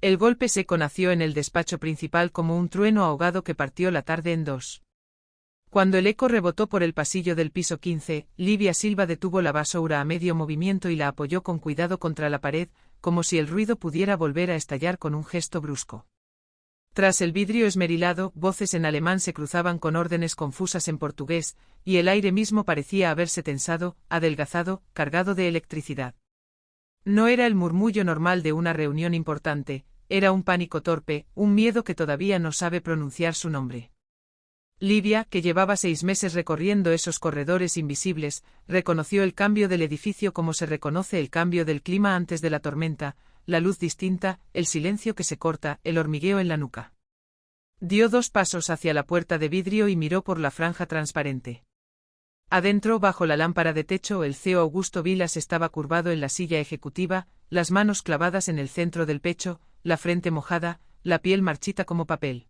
El golpe seco nació en el despacho principal como un trueno ahogado que partió la tarde en dos. Cuando el eco rebotó por el pasillo del piso 15, Livia Silva detuvo la basura a medio movimiento y la apoyó con cuidado contra la pared, como si el ruido pudiera volver a estallar con un gesto brusco. Tras el vidrio esmerilado, voces en alemán se cruzaban con órdenes confusas en portugués, y el aire mismo parecía haberse tensado, adelgazado, cargado de electricidad. No era el murmullo normal de una reunión importante, era un pánico torpe, un miedo que todavía no sabe pronunciar su nombre. Livia, que llevaba 6 meses recorriendo esos corredores invisibles, reconoció el cambio del edificio como se reconoce el cambio del clima antes de la tormenta, la luz distinta, el silencio que se corta, el hormigueo en la nuca. Dio 2 pasos hacia la puerta de vidrio y miró por la franja transparente. Adentro, bajo la lámpara de techo, el CEO Augusto Vilas estaba curvado en la silla ejecutiva, las manos clavadas en el centro del pecho, la frente mojada, la piel marchita como papel.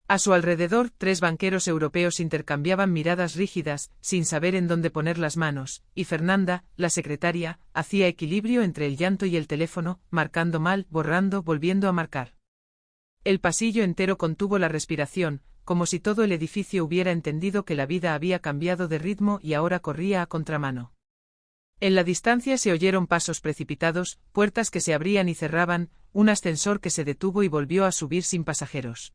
A su alrededor, 3 banqueros europeos intercambiaban miradas rígidas, sin saber en dónde poner las manos, y Fernanda, la secretaria, hacía equilibrio entre el llanto y el teléfono, marcando mal, borrando, volviendo a marcar. El pasillo entero contuvo la respiración, como si todo el edificio hubiera entendido que la vida había cambiado de ritmo y ahora corría a contramano. En la distancia se oyeron pasos precipitados, puertas que se abrían y cerraban, un ascensor que se detuvo y volvió a subir sin pasajeros.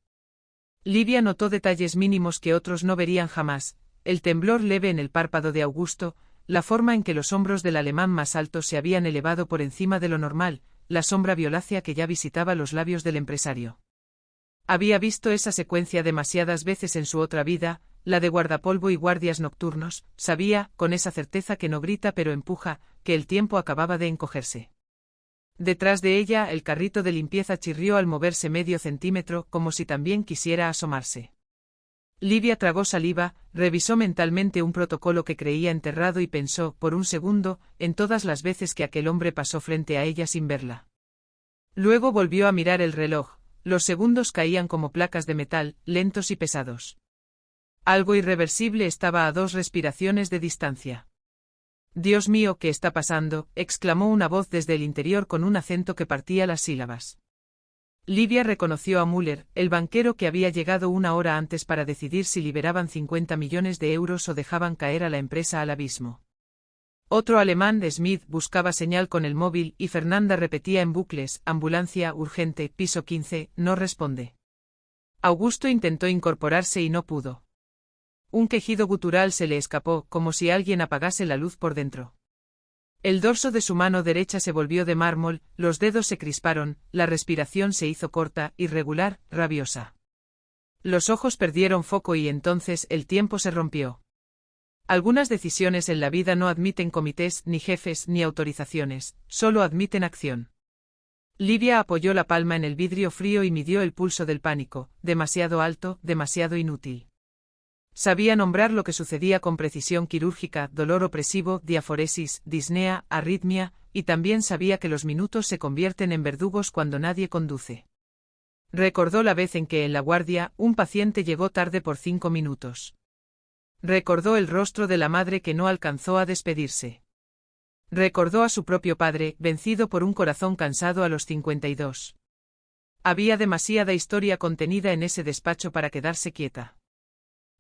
Livia notó detalles mínimos que otros no verían jamás, el temblor leve en el párpado de Augusto, la forma en que los hombros del alemán más alto se habían elevado por encima de lo normal, la sombra violácea que ya visitaba los labios del empresario. Había visto esa secuencia demasiadas veces en su otra vida, la de guardapolvo y guardias nocturnos, sabía, con esa certeza que no grita pero empuja, que el tiempo acababa de encogerse. Detrás de ella, el carrito de limpieza chirrió al moverse medio centímetro, como si también quisiera asomarse. Livia tragó saliva, revisó mentalmente un protocolo que creía enterrado y pensó, por un segundo, en todas las veces que aquel hombre pasó frente a ella sin verla. Luego volvió a mirar el reloj. Los segundos caían como placas de metal, lentos y pesados. Algo irreversible estaba a 2 respiraciones de distancia. «Dios mío, ¿qué está pasando?», exclamó una voz desde el interior con un acento que partía las sílabas. Livia reconoció a Müller, el banquero que había llegado 1 hora antes para decidir si liberaban 50 millones de euros o dejaban caer a la empresa al abismo. Otro alemán, Smith, buscaba señal con el móvil y Fernanda repetía en bucles: ambulancia, urgente, piso 15, no responde. Augusto intentó incorporarse y no pudo. Un quejido gutural se le escapó, como si alguien apagase la luz por dentro. El dorso de su mano derecha se volvió de mármol, los dedos se crisparon, la respiración se hizo corta, irregular, rabiosa. Los ojos perdieron foco y entonces el tiempo se rompió. Algunas decisiones en la vida no admiten comités, ni jefes, ni autorizaciones, solo admiten acción. Livia apoyó la palma en el vidrio frío y midió el pulso del pánico, demasiado alto, demasiado inútil. Sabía nombrar lo que sucedía con precisión quirúrgica: dolor opresivo, diaforesis, disnea, arritmia, y también sabía que los minutos se convierten en verdugos cuando nadie conduce. Recordó la vez en que en la guardia, un paciente llegó tarde por 5 minutos. Recordó el rostro de la madre que no alcanzó a despedirse. Recordó a su propio padre, vencido por un corazón cansado a los 52. Había demasiada historia contenida en ese despacho para quedarse quieta.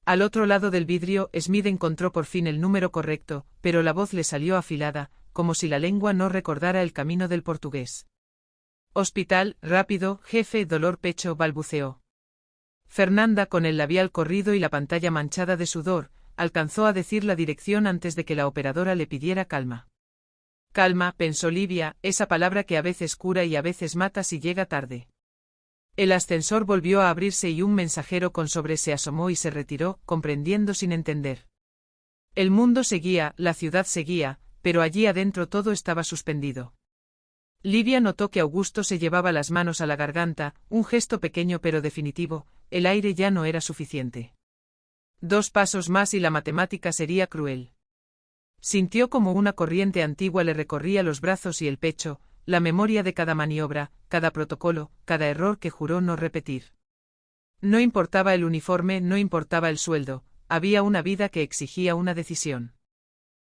Al otro lado del vidrio, Smith encontró por fin el número correcto, pero la voz le salió afilada, como si la lengua no recordara el camino del portugués. Hospital, rápido, jefe, dolor, pecho, balbuceó. Fernanda, con el labial corrido y la pantalla manchada de sudor, alcanzó a decir la dirección antes de que la operadora le pidiera calma. Calma, pensó Livia, esa palabra que a veces cura y a veces mata si llega tarde. El ascensor volvió a abrirse y un mensajero con sobre se asomó y se retiró, comprendiendo sin entender. El mundo seguía, la ciudad seguía, pero allí adentro todo estaba suspendido. Livia notó que Augusto se llevaba las manos a la garganta, un gesto pequeño pero definitivo. El aire ya no era suficiente. 2 pasos más y la matemática sería cruel. Sintió como una corriente antigua le recorría los brazos y el pecho, la memoria de cada maniobra, cada protocolo, cada error que juró no repetir. No importaba el uniforme, no importaba el sueldo, había una vida que exigía una decisión.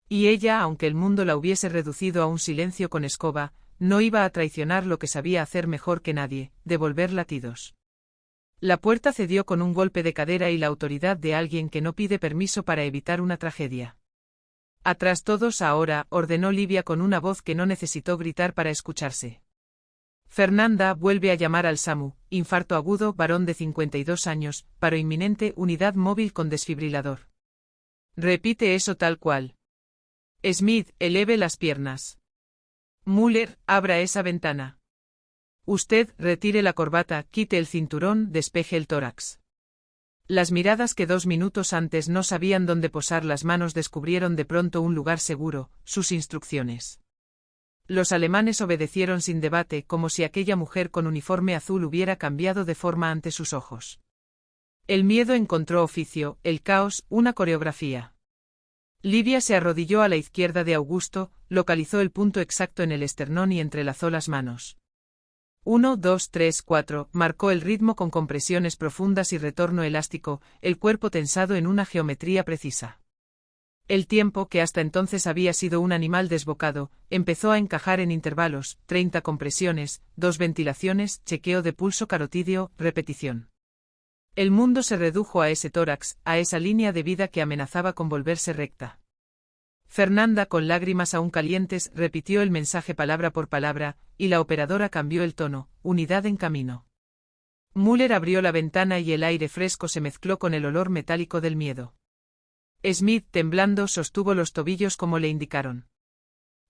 Y ella, aunque el mundo la hubiese reducido a un silencio con escoba, no iba a traicionar lo que sabía hacer mejor que nadie, devolver latidos. La puerta cedió con un golpe de cadera y la autoridad de alguien que no pide permiso para evitar una tragedia. Atrás todos ahora, ordenó Livia con una voz que no necesitó gritar para escucharse. Fernanda, vuelve a llamar al SAMU, infarto agudo, varón de 52 años, paro inminente, unidad móvil con desfibrilador. Repite eso tal cual. Smith, eleve las piernas. Müller, abra esa ventana. Usted, retire la corbata, quite el cinturón, despeje el tórax. Las miradas que 2 minutos antes no sabían dónde posar las manos descubrieron de pronto un lugar seguro, sus instrucciones. Los alemanes obedecieron sin debate, como si aquella mujer con uniforme azul hubiera cambiado de forma ante sus ojos. El miedo encontró oficio, el caos, una coreografía. Livia se arrodilló a la izquierda de Augusto, localizó el punto exacto en el esternón y entrelazó las manos. 1, 2, 3, 4, marcó el ritmo con compresiones profundas y retorno elástico, el cuerpo tensado en una geometría precisa. El tiempo, que hasta entonces había sido un animal desbocado, empezó a encajar en intervalos, 30 compresiones, 2 ventilaciones, chequeo de pulso carotídeo, repetición. El mundo se redujo a ese tórax, a esa línea de vida que amenazaba con volverse recta. Fernanda, con lágrimas aún calientes, repitió el mensaje palabra por palabra, y la operadora cambió el tono, unidad en camino. Müller abrió la ventana y el aire fresco se mezcló con el olor metálico del miedo. Smith, temblando, sostuvo los tobillos como le indicaron.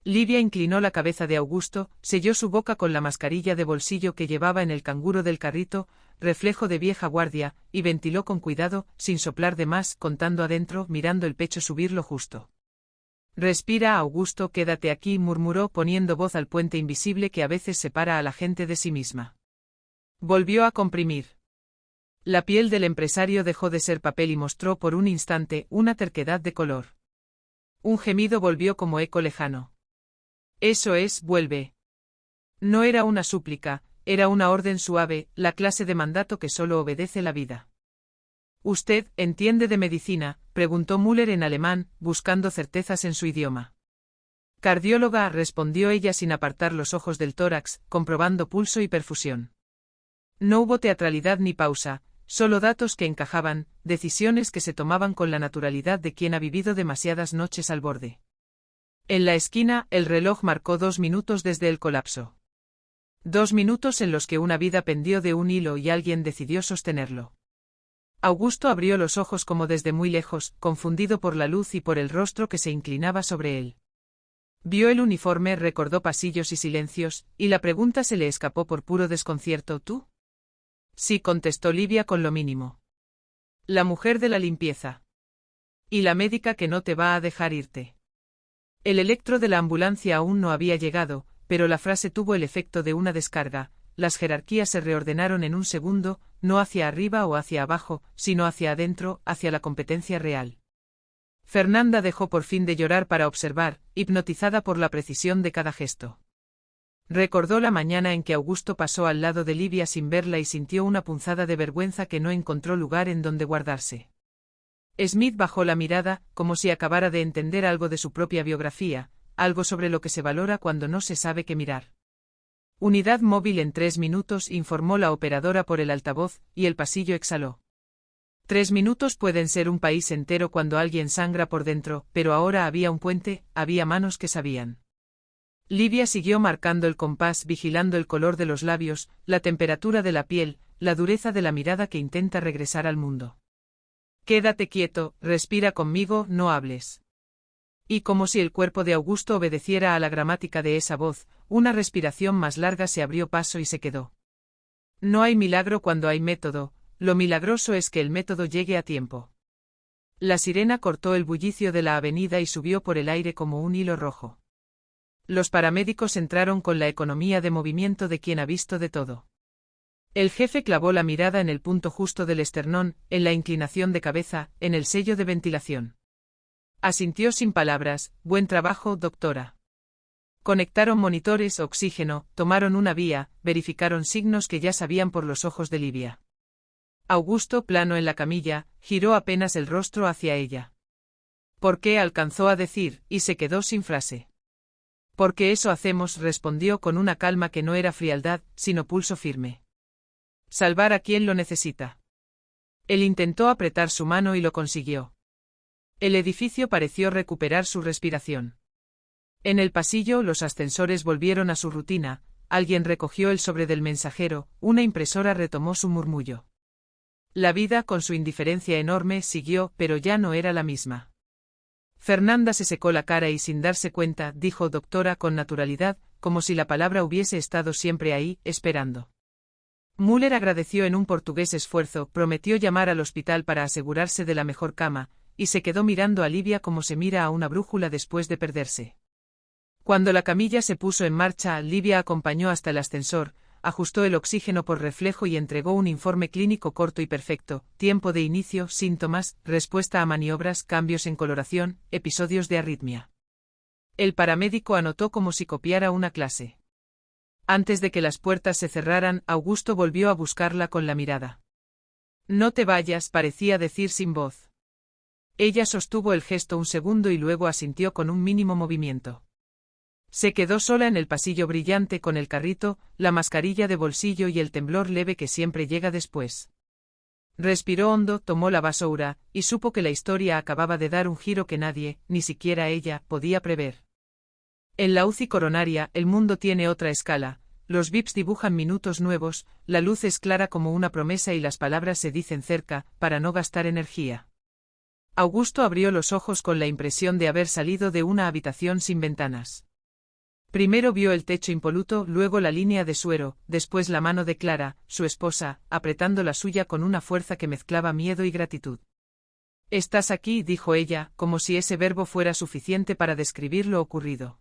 Livia inclinó la cabeza de Augusto, selló su boca con la mascarilla de bolsillo que llevaba en el canguro del carrito, reflejo de vieja guardia, y ventiló con cuidado, sin soplar de más, contando adentro, mirando el pecho subir lo justo. Respira, Augusto, quédate aquí, murmuró poniendo voz al puente invisible que a veces separa a la gente de sí misma. Volvió a comprimir. La piel del empresario dejó de ser papel y mostró por un instante una terquedad de color. Un gemido volvió como eco lejano. Eso es, vuelve. No era una súplica, era una orden suave, la clase de mandato que solo obedece la vida. ¿Usted entiende de medicina?, preguntó Müller en alemán, buscando certezas en su idioma. Cardióloga, respondió ella sin apartar los ojos del tórax, comprobando pulso y perfusión. No hubo teatralidad ni pausa, solo datos que encajaban, decisiones que se tomaban con la naturalidad de quien ha vivido demasiadas noches al borde. En la esquina, el reloj marcó 2 minutos desde el colapso. 2 minutos en los que una vida pendió de un hilo y alguien decidió sostenerlo. Augusto abrió los ojos como desde muy lejos, confundido por la luz y por el rostro que se inclinaba sobre él. Vio el uniforme, recordó pasillos y silencios, y la pregunta se le escapó por puro desconcierto. ¿Tú? Sí, contestó Livia con lo mínimo. La mujer de la limpieza. Y la médica que no te va a dejar irte. El electro de la ambulancia aún no había llegado, pero la frase tuvo el efecto de una descarga. Las jerarquías se reordenaron en un segundo, no hacia arriba o hacia abajo, sino hacia adentro, hacia la competencia real. Fernanda dejó por fin de llorar para observar, hipnotizada por la precisión de cada gesto. Recordó la mañana en que Augusto pasó al lado de Livia sin verla y sintió una punzada de vergüenza que no encontró lugar en donde guardarse. Smith bajó la mirada, como si acabara de entender algo de su propia biografía, algo sobre lo que se valora cuando no se sabe qué mirar. Unidad móvil en 3 minutos, informó la operadora por el altavoz, y el pasillo exhaló. 3 minutos pueden ser un país entero cuando alguien sangra por dentro, pero ahora había un puente, había manos que sabían. Livia siguió marcando el compás, vigilando el color de los labios, la temperatura de la piel, la dureza de la mirada que intenta regresar al mundo. Quédate quieto, respira conmigo, no hables. Y como si el cuerpo de Augusto obedeciera a la gramática de esa voz, una respiración más larga se abrió paso y se quedó. No hay milagro cuando hay método, lo milagroso es que el método llegue a tiempo. La sirena cortó el bullicio de la avenida y subió por el aire como un hilo rojo. Los paramédicos entraron con la economía de movimiento de quien ha visto de todo. El jefe clavó la mirada en el punto justo del esternón, en la inclinación de cabeza, en el sello de ventilación. Asintió sin palabras, buen trabajo, doctora. Conectaron monitores, oxígeno, tomaron una vía, verificaron signos que ya sabían por los ojos de Livia. Augusto, plano en la camilla, giró apenas el rostro hacia ella. ¿Por qué?, alcanzó a decir, y se quedó sin frase. Porque eso hacemos, respondió con una calma que no era frialdad, sino pulso firme. Salvar a quien lo necesita. Él intentó apretar su mano y lo consiguió. El edificio pareció recuperar su respiración. En el pasillo los ascensores volvieron a su rutina, alguien recogió el sobre del mensajero, una impresora retomó su murmullo. La vida, con su indiferencia enorme, siguió, pero ya no era la misma. Fernanda se secó la cara y sin darse cuenta, dijo doctora con naturalidad, como si la palabra hubiese estado siempre ahí, esperando. Müller agradeció en un portugués esfuerzo, prometió llamar al hospital para asegurarse de la mejor cama, y se quedó mirando a Livia como se mira a una brújula después de perderse. Cuando la camilla se puso en marcha, Livia acompañó hasta el ascensor, ajustó el oxígeno por reflejo y entregó un informe clínico corto y perfecto: tiempo de inicio, síntomas, respuesta a maniobras, cambios en coloración, episodios de arritmia. El paramédico anotó como si copiara una clase. Antes de que las puertas se cerraran, Augusto volvió a buscarla con la mirada. No te vayas, parecía decir sin voz. Ella sostuvo el gesto un segundo y luego asintió con un mínimo movimiento. Se quedó sola en el pasillo brillante con el carrito, la mascarilla de bolsillo y el temblor leve que siempre llega después. Respiró hondo, tomó la vassoura, y supo que la historia acababa de dar un giro que nadie, ni siquiera ella, podía prever. En la UCI coronaria, el mundo tiene otra escala, los VIPs dibujan minutos nuevos, la luz es clara como una promesa y las palabras se dicen cerca, para no gastar energía. Augusto abrió los ojos con la impresión de haber salido de una habitación sin ventanas. Primero vio el techo impoluto, luego la línea de suero, después la mano de Clara, su esposa, apretando la suya con una fuerza que mezclaba miedo y gratitud. «Estás aquí», dijo ella, como si ese verbo fuera suficiente para describir lo ocurrido.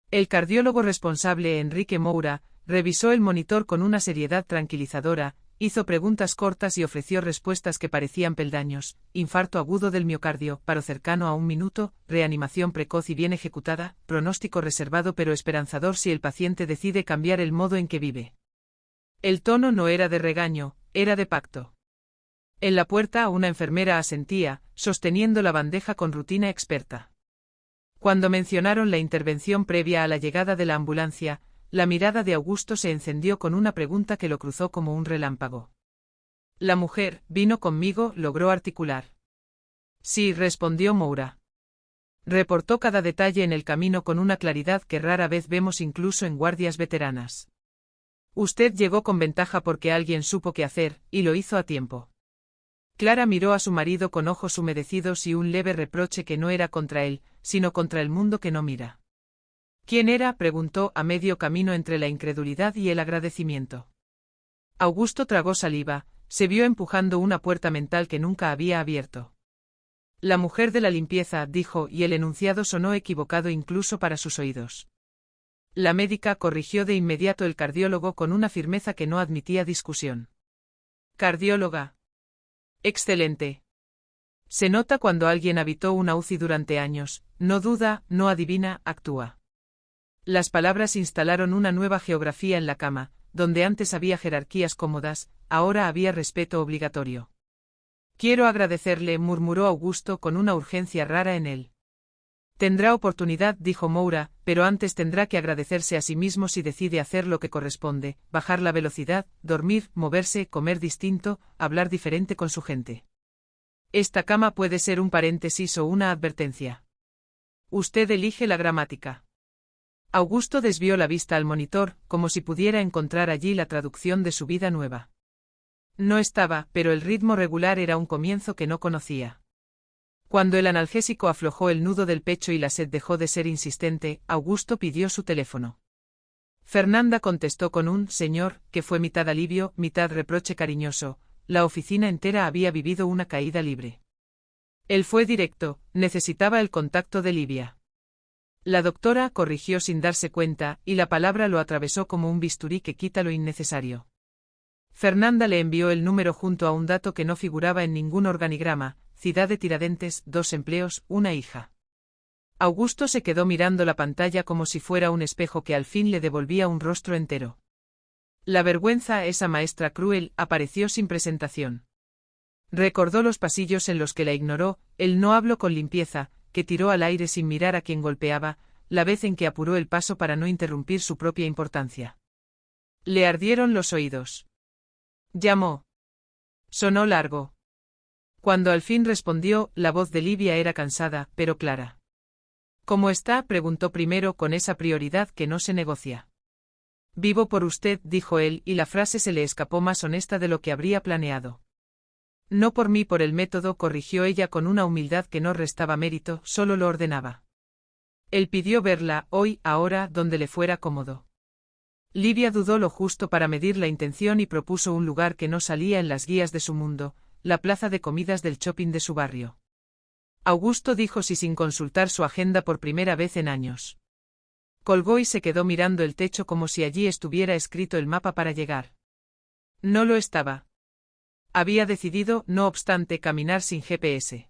El cardiólogo responsable, Enrique Moura, revisó el monitor con una seriedad tranquilizadora, hizo preguntas cortas y ofreció respuestas que parecían peldaños: infarto agudo del miocardio, paro cercano a 1 minuto, reanimación precoz y bien ejecutada, pronóstico reservado pero esperanzador si el paciente decide cambiar el modo en que vive. El tono no era de regaño, era de pacto. En la puerta una enfermera asentía, sosteniendo la bandeja con rutina experta. Cuando mencionaron la intervención previa a la llegada de la ambulancia, la mirada de Augusto se encendió con una pregunta que lo cruzó como un relámpago. «¿La mujer vino conmigo?», logró articular. «Sí», respondió Moura. Reportó cada detalle en el camino con una claridad que rara vez vemos incluso en guardias veteranas. «Usted llegó con ventaja porque alguien supo qué hacer, y lo hizo a tiempo». Clara miró a su marido con ojos humedecidos y un leve reproche que no era contra él, sino contra el mundo que no mira. «¿Quién era?», preguntó, a medio camino entre la incredulidad y el agradecimiento. Augusto tragó saliva, se vio empujando una puerta mental que nunca había abierto. «La mujer de la limpieza», dijo, y el enunciado sonó equivocado incluso para sus oídos. La médica corrigió de inmediato el cardiólogo con una firmeza que no admitía discusión. «Cardióloga. Excelente. Se nota cuando alguien habitó una UCI durante años, no duda, no adivina, actúa». Las palabras instalaron una nueva geografía en la cama, donde antes había jerarquías cómodas, ahora había respeto obligatorio. «Quiero agradecerle», murmuró Augusto con una urgencia rara en él. «Tendrá oportunidad», dijo Moura, «pero antes tendrá que agradecerse a sí mismo si decide hacer lo que corresponde, bajar la velocidad, dormir, moverse, comer distinto, hablar diferente con su gente. Esta cama puede ser un paréntesis o una advertencia. Usted elige la gramática». Augusto desvió la vista al monitor, como si pudiera encontrar allí la traducción de su vida nueva. No estaba, pero el ritmo regular era un comienzo que no conocía. Cuando el analgésico aflojó el nudo del pecho y la sed dejó de ser insistente, Augusto pidió su teléfono. Fernanda contestó con un «señor», que fue mitad alivio, mitad reproche cariñoso. La oficina entera había vivido una caída libre. Él fue directo, necesitaba el contacto de Livia. La doctora corrigió sin darse cuenta, y la palabra lo atravesó como un bisturí que quita lo innecesario. Fernanda le envió el número junto a un dato que no figuraba en ningún organigrama: Ciudad de Tiradentes, 2 empleos, una hija. Augusto se quedó mirando la pantalla como si fuera un espejo que al fin le devolvía un rostro entero. La vergüenza, esa maestra cruel, apareció sin presentación. Recordó los pasillos en los que la ignoró, el «no hablo con limpieza», que tiró al aire sin mirar a quien golpeaba, la vez en que apuró el paso para no interrumpir su propia importancia. Le ardieron los oídos. Llamó. Sonó largo. Cuando al fin respondió, la voz de Livia era cansada, pero clara. ¿Cómo está?, preguntó primero con esa prioridad que no se negocia. Vivo por usted, dijo él, y la frase se le escapó más honesta de lo que habría planeado. No por mí, por el método, corrigió ella con una humildad que no restaba mérito, solo lo ordenaba. Él pidió verla, hoy, ahora, donde le fuera cómodo. Livia dudó lo justo para medir la intención y propuso un lugar que no salía en las guías de su mundo, la plaza de comidas del shopping de su barrio. Augusto dijo sí sin consultar su agenda por primera vez en años. Colgó y se quedó mirando el techo como si allí estuviera escrito el mapa para llegar. No lo estaba. Había decidido, no obstante, caminar sin GPS.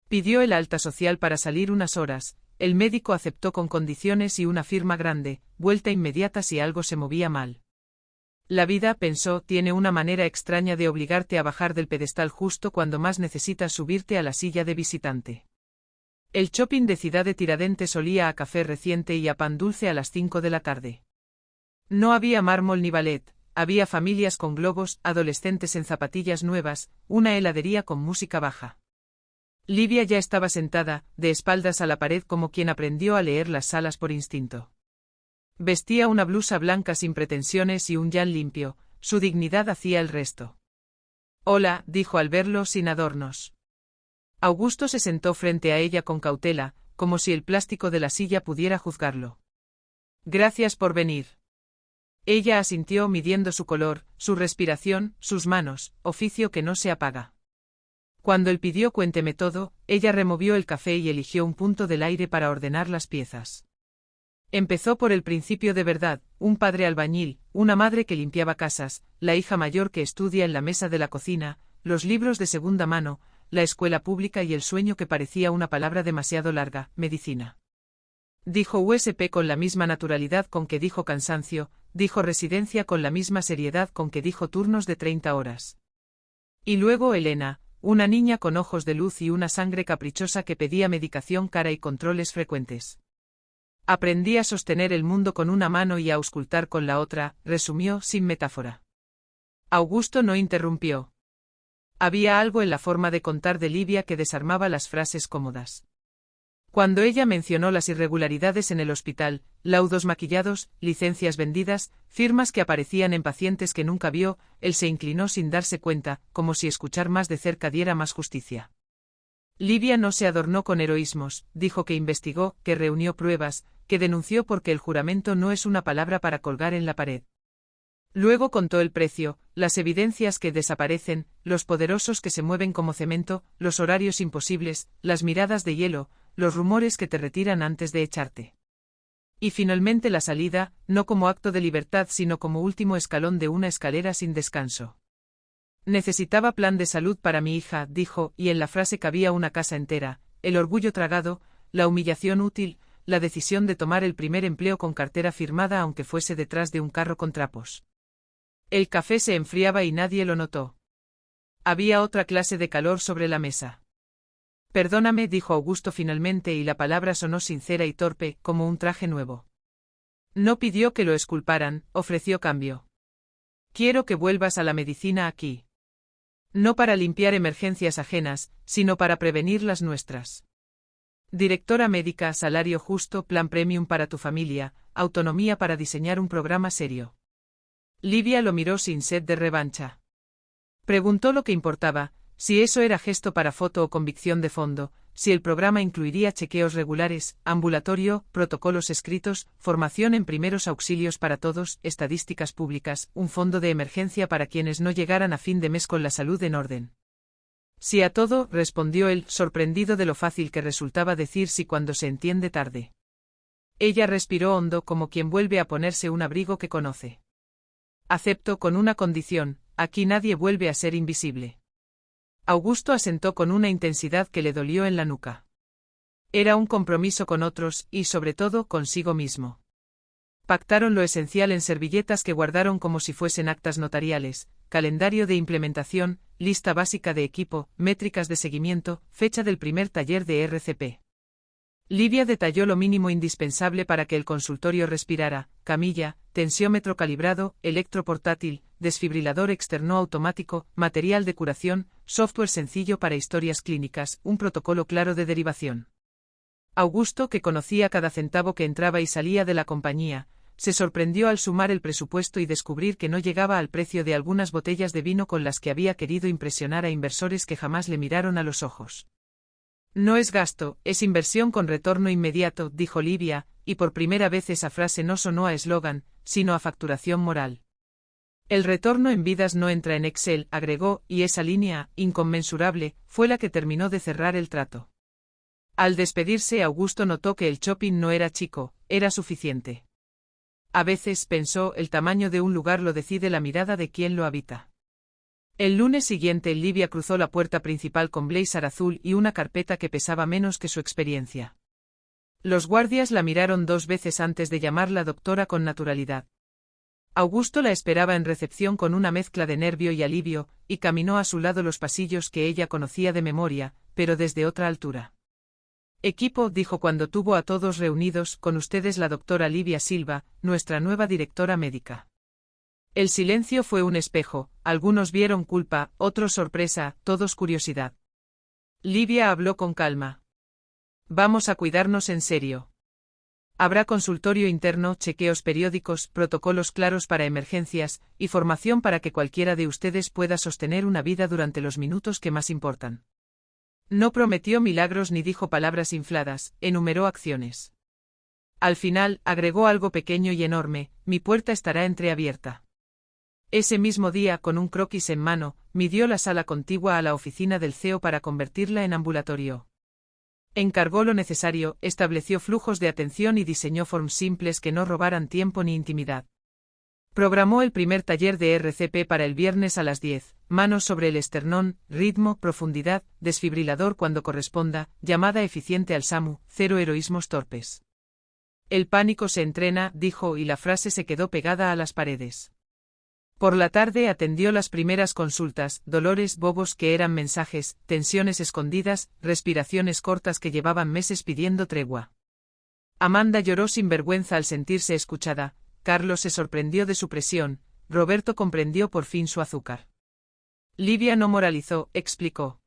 Pidió el alta social para salir unas horas, el médico aceptó con condiciones y una firma grande, vuelta inmediata si algo se movía mal. La vida, pensó, tiene una manera extraña de obligarte a bajar del pedestal justo cuando más necesitas subirte a la silla de visitante. El shopping de Ciudad de Tiradentes olía a café reciente y a pan dulce a las 5 de la tarde. No había mármol ni ballet, había familias con globos, adolescentes en zapatillas nuevas, una heladería con música baja. Livia ya estaba sentada, de espaldas a la pared como quien aprendió a leer las salas por instinto. Vestía una blusa blanca sin pretensiones y un llan limpio, su dignidad hacía el resto. Hola, dijo al verlo sin adornos. Augusto se sentó frente a ella con cautela, como si el plástico de la silla pudiera juzgarlo. Gracias por venir. Ella asintió midiendo su color, su respiración, sus manos, oficio que no se apaga. Cuando él pidió cuénteme todo, ella removió el café y eligió un punto del aire para ordenar las piezas. Empezó por el principio de verdad, un padre albañil, una madre que limpiaba casas, la hija mayor que estudia en la mesa de la cocina, los libros de segunda mano, la escuela pública y el sueño que parecía una palabra demasiado larga, medicina. Dijo USP con la misma naturalidad con que dijo cansancio, dijo residencia con la misma seriedad con que dijo turnos de 30 horas. Y luego Elena, una niña con ojos de luz y una sangre caprichosa que pedía medicación cara y controles frecuentes. Aprendí a sostener el mundo con una mano y a auscultar con la otra, resumió sin metáfora. Augusto no interrumpió. Había algo en la forma de contar de Livia que desarmaba las frases cómodas. Cuando ella mencionó las irregularidades en el hospital, laudos maquillados, licencias vendidas, firmas que aparecían en pacientes que nunca vio, él se inclinó sin darse cuenta, como si escuchar más de cerca diera más justicia. Livia no se adornó con heroísmos, dijo que investigó, que reunió pruebas, que denunció porque el juramento no es una palabra para colgar en la pared. Luego contó el precio, las evidencias que desaparecen, los poderosos que se mueven como cemento, los horarios imposibles, las miradas de hielo, los rumores que te retiran antes de echarte. Y finalmente la salida, no como acto de libertad sino como último escalón de una escalera sin descanso. Necesitaba plan de salud para mi hija, dijo, y en la frase cabía una casa entera, el orgullo tragado, la humillación útil, la decisión de tomar el primer empleo con cartera firmada aunque fuese detrás de un carro con trapos. El café se enfriaba y nadie lo notó. Había otra clase de calor sobre la mesa. Perdóname, dijo Augusto finalmente y la palabra sonó sincera y torpe, como un traje nuevo. No pidió que lo exculparan, ofreció cambio. Quiero que vuelvas a la medicina aquí. No para limpiar emergencias ajenas, sino para prevenir las nuestras. Directora médica, salario justo, plan premium para tu familia, autonomía para diseñar un programa serio. Livia lo miró sin sed de revancha. Preguntó lo que importaba, si eso era gesto para foto o convicción de fondo, si el programa incluiría chequeos regulares, ambulatorio, protocolos escritos, formación en primeros auxilios para todos, estadísticas públicas, un fondo de emergencia para quienes no llegaran a fin de mes con la salud en orden. Sí a todo, respondió él, sorprendido de lo fácil que resultaba decir sí cuando se entiende tarde. Ella respiró hondo como quien vuelve a ponerse un abrigo que conoce. Acepto con una condición, aquí nadie vuelve a ser invisible. Augusto asentó con una intensidad que le dolió en la nuca. Era un compromiso con otros, y sobre todo consigo mismo. Pactaron lo esencial en servilletas que guardaron como si fuesen actas notariales, calendario de implementación, lista básica de equipo, métricas de seguimiento, fecha del primer taller de RCP. Livia detalló lo mínimo indispensable para que el consultorio respirara: camilla, tensiómetro calibrado, electroportátil, desfibrilador externo automático, material de curación, software sencillo para historias clínicas, un protocolo claro de derivación. Augusto, que conocía cada centavo que entraba y salía de la compañía, se sorprendió al sumar el presupuesto y descubrir que no llegaba al precio de algunas botellas de vino con las que había querido impresionar a inversores que jamás le miraron a los ojos. No es gasto, es inversión con retorno inmediato, dijo Livia, y por primera vez esa frase no sonó a eslogan, sino a facturación moral. El retorno en vidas no entra en Excel, agregó, y esa línea, inconmensurable, fue la que terminó de cerrar el trato. Al despedirse, Augusto notó que el shopping no era chico, era suficiente. A veces, pensó, el tamaño de un lugar lo decide la mirada de quien lo habita. El lunes siguiente, Livia cruzó la puerta principal con blazer azul y una carpeta que pesaba menos que su experiencia. Los guardias la miraron 2 veces antes de llamarla doctora con naturalidad. Augusto la esperaba en recepción con una mezcla de nervio y alivio, y caminó a su lado los pasillos que ella conocía de memoria, pero desde otra altura. Equipo, dijo cuando tuvo a todos reunidos, con ustedes la doctora Livia Silva, nuestra nueva directora médica. El silencio fue un espejo, algunos vieron culpa, otros sorpresa, todos curiosidad. Livia habló con calma. Vamos a cuidarnos en serio. Habrá consultorio interno, chequeos periódicos, protocolos claros para emergencias, y formación para que cualquiera de ustedes pueda sostener una vida durante los minutos que más importan. No prometió milagros ni dijo palabras infladas, enumeró acciones. Al final, agregó algo pequeño y enorme: mi puerta estará entreabierta. Ese mismo día, con un croquis en mano, midió la sala contigua a la oficina del CEO para convertirla en ambulatorio. Encargó lo necesario, estableció flujos de atención y diseñó forms simples que no robaran tiempo ni intimidad. Programó el primer taller de RCP para el viernes a las 10, manos sobre el esternón, ritmo, profundidad, desfibrilador cuando corresponda, llamada eficiente al SAMU, 0 heroísmos torpes. El pánico se entrena, dijo, y la frase se quedó pegada a las paredes. Por la tarde atendió las primeras consultas: dolores bobos que eran mensajes, tensiones escondidas, respiraciones cortas que llevaban meses pidiendo tregua. Amanda lloró sin vergüenza al sentirse escuchada, Carlos se sorprendió de su presión, Roberto comprendió por fin su azúcar. Livia no moralizó, explicó.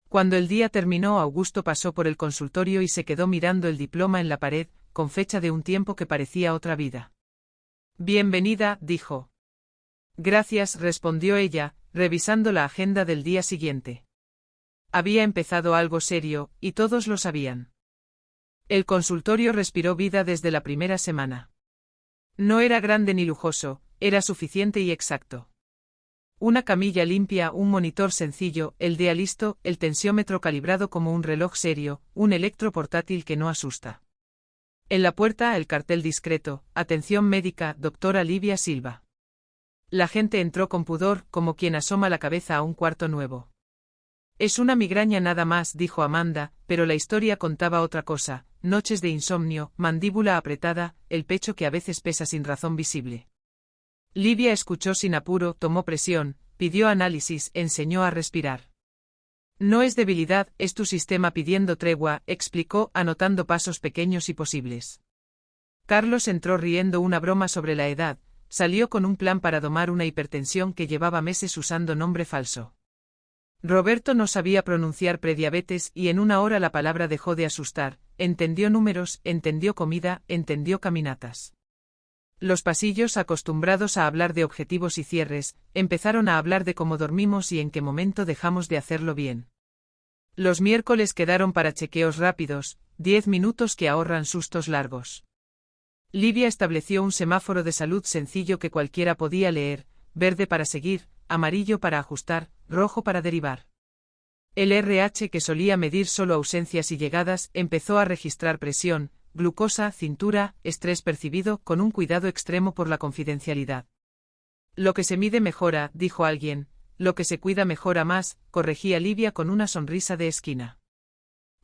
Cuando el día terminó, Augusto pasó por el consultorio y se quedó mirando el diploma en la pared, con fecha de un tiempo que parecía otra vida. Bienvenida, dijo. Gracias, respondió ella, revisando la agenda del día siguiente. Había empezado algo serio, y todos lo sabían. El consultorio respiró vida desde la primera semana. No era grande ni lujoso, era suficiente y exacto. Una camilla limpia, un monitor sencillo, el día listo, el tensiómetro calibrado como un reloj serio, un electro portátil que no asusta. En la puerta el cartel discreto: atención médica, doctora Livia Silva. La gente entró con pudor, como quien asoma la cabeza a un cuarto nuevo. Es una migraña nada más, dijo Amanda, pero la historia contaba otra cosa: noches de insomnio, mandíbula apretada, el pecho que a veces pesa sin razón visible. Livia escuchó sin apuro, tomó presión, pidió análisis, enseñó a respirar. No es debilidad, es tu sistema pidiendo tregua, explicó, anotando pasos pequeños y posibles. Carlos entró riendo una broma sobre la edad, salió con un plan para domar una hipertensión que llevaba meses usando nombre falso. Roberto no sabía pronunciar prediabetes y en una hora la palabra dejó de asustar, entendió números, entendió comida, entendió caminatas. Los pasillos, acostumbrados a hablar de objetivos y cierres, empezaron a hablar de cómo dormimos y en qué momento dejamos de hacerlo bien. Los miércoles quedaron para chequeos rápidos, 10 minutos que ahorran sustos largos. Livia estableció un semáforo de salud sencillo que cualquiera podía leer: verde para seguir, amarillo para ajustar, rojo para derivar. El RH, que solía medir solo ausencias y llegadas, empezó a registrar presión, glucosa, cintura, estrés percibido, con un cuidado extremo por la confidencialidad. Lo que se mide mejora, dijo alguien, lo que se cuida mejora más, corregía Livia con una sonrisa de esquina.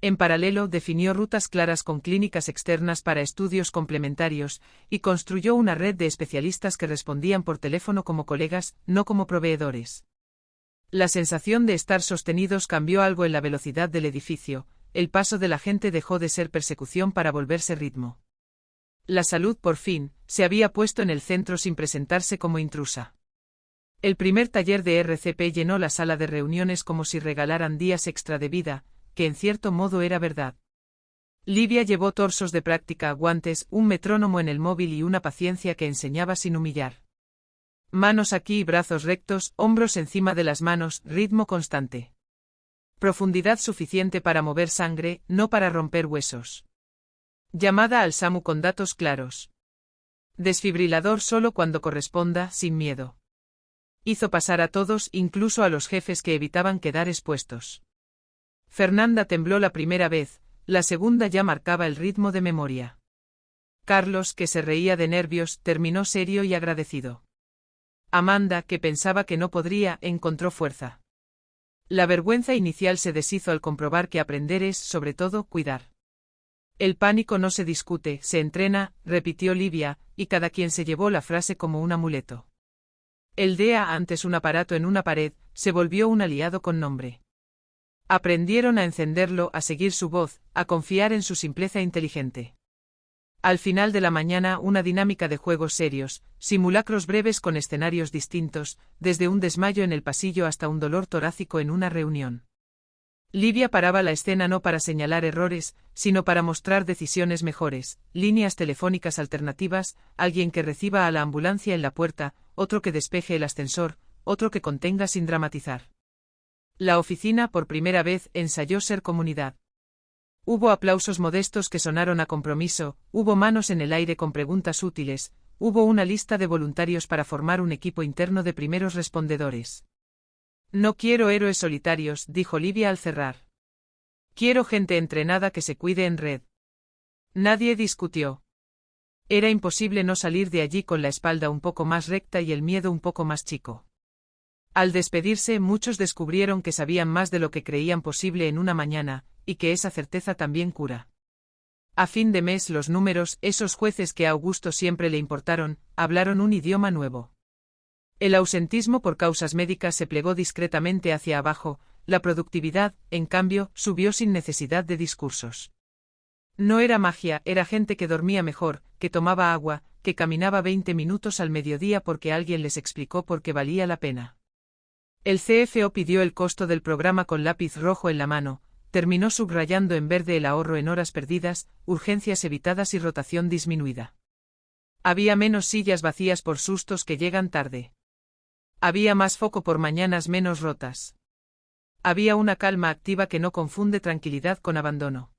En paralelo, definió rutas claras con clínicas externas para estudios complementarios, y construyó una red de especialistas que respondían por teléfono como colegas, no como proveedores. La sensación de estar sostenidos cambió algo en la velocidad del edificio. el paso de la gente dejó de ser persecución para volverse ritmo. La salud, por fin, se había puesto en el centro sin presentarse como intrusa. El primer taller de RCP llenó la sala de reuniones como si regalaran días extra de vida, que en cierto modo era verdad. Livia llevó torsos de práctica, guantes, un metrónomo en el móvil y una paciencia que enseñaba sin humillar. Manos aquí y brazos rectos, hombros encima de las manos, ritmo constante. Profundidad suficiente para mover sangre, no para romper huesos. Llamada al SAMU con datos claros. Desfibrilador solo cuando corresponda, sin miedo. Hizo pasar a todos, incluso a los jefes que evitaban quedar expuestos. Fernanda tembló la primera vez, la segunda ya marcaba el ritmo de memoria. Carlos, que se reía de nervios, terminó serio y agradecido. Amanda, que pensaba que no podría, encontró fuerza. La vergüenza inicial se deshizo al comprobar que aprender es, sobre todo, cuidar. El pánico no se discute, se entrena, repitió Livia, y cada quien se llevó la frase como un amuleto. El DEA, antes un aparato en una pared, se volvió un aliado con nombre. Aprendieron a encenderlo, a seguir su voz, a confiar en su simpleza inteligente. Al final de la mañana, una dinámica de juegos serios, simulacros breves con escenarios distintos, desde un desmayo en el pasillo hasta un dolor torácico en una reunión. Livia paraba la escena no para señalar errores, sino para mostrar decisiones mejores, líneas telefónicas alternativas, alguien que reciba a la ambulancia en la puerta, otro que despeje el ascensor, otro que contenga sin dramatizar. La oficina, por primera vez, ensayó ser comunidad. Hubo aplausos modestos que sonaron a compromiso, hubo manos en el aire con preguntas útiles, hubo una lista de voluntarios para formar un equipo interno de primeros respondedores. No quiero héroes solitarios, dijo Livia al cerrar. Quiero gente entrenada que se cuide en red. Nadie discutió. Era imposible no salir de allí con la espalda un poco más recta y el miedo un poco más chico. Al despedirse, muchos descubrieron que sabían más de lo que creían posible en una mañana, y que esa certeza también cura. A fin de mes los números, esos jueces que a Augusto siempre le importaron, hablaron un idioma nuevo. El ausentismo por causas médicas se plegó discretamente hacia abajo, la productividad, en cambio, subió sin necesidad de discursos. No era magia, era gente que dormía mejor, que tomaba agua, que caminaba 20 minutos al mediodía porque alguien les explicó por qué valía la pena. El CFO pidió el costo del programa con lápiz rojo en la mano, terminó subrayando en verde el ahorro en horas perdidas, urgencias evitadas y rotación disminuida. Había menos sillas vacías por sustos que llegan tarde. Había más foco por mañanas menos rotas. Había una calma activa que no confunde tranquilidad con abandono.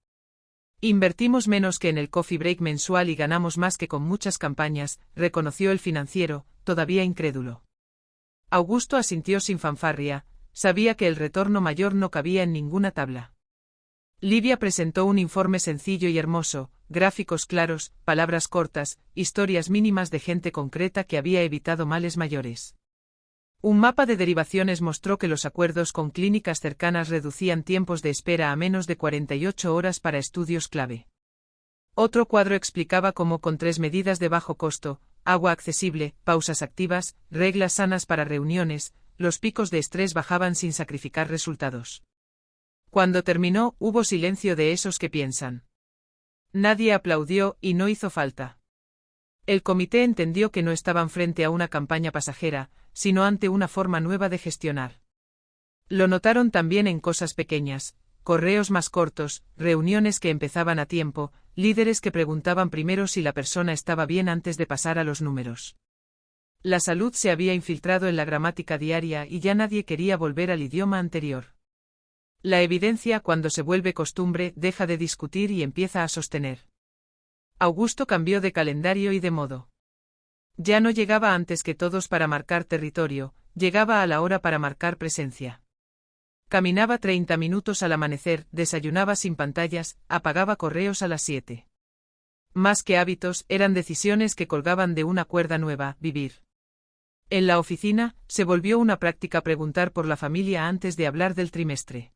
Invertimos menos que en el coffee break mensual y ganamos más que con muchas campañas, reconoció el financiero, todavía incrédulo. Augusto asintió sin fanfarria, sabía que el retorno mayor no cabía en ninguna tabla. Livia presentó un informe sencillo y hermoso, gráficos claros, palabras cortas, historias mínimas de gente concreta que había evitado males mayores. Un mapa de derivaciones mostró que los acuerdos con clínicas cercanas reducían tiempos de espera a menos de 48 horas para estudios clave. Otro cuadro explicaba cómo con 3 medidas de bajo costo, agua accesible, pausas activas, reglas sanas para reuniones, los picos de estrés bajaban sin sacrificar resultados. Cuando terminó, hubo silencio de esos que piensan. Nadie aplaudió y no hizo falta. El comité entendió que no estaban frente a una campaña pasajera, sino ante una forma nueva de gestionar. Lo notaron también en cosas pequeñas, correos más cortos, reuniones que empezaban a tiempo, líderes que preguntaban primero si la persona estaba bien antes de pasar a los números. La salud se había infiltrado en la gramática diaria y ya nadie quería volver al idioma anterior. La evidencia, cuando se vuelve costumbre, deja de discutir y empieza a sostener. Augusto cambió de calendario y de modo. Ya no llegaba antes que todos para marcar territorio, llegaba a la hora para marcar presencia. Caminaba 30 minutos al amanecer, desayunaba sin pantallas, apagaba correos a las 7. Más que hábitos, eran decisiones que colgaban de una cuerda nueva, vivir. En la oficina, se volvió una práctica preguntar por la familia antes de hablar del trimestre.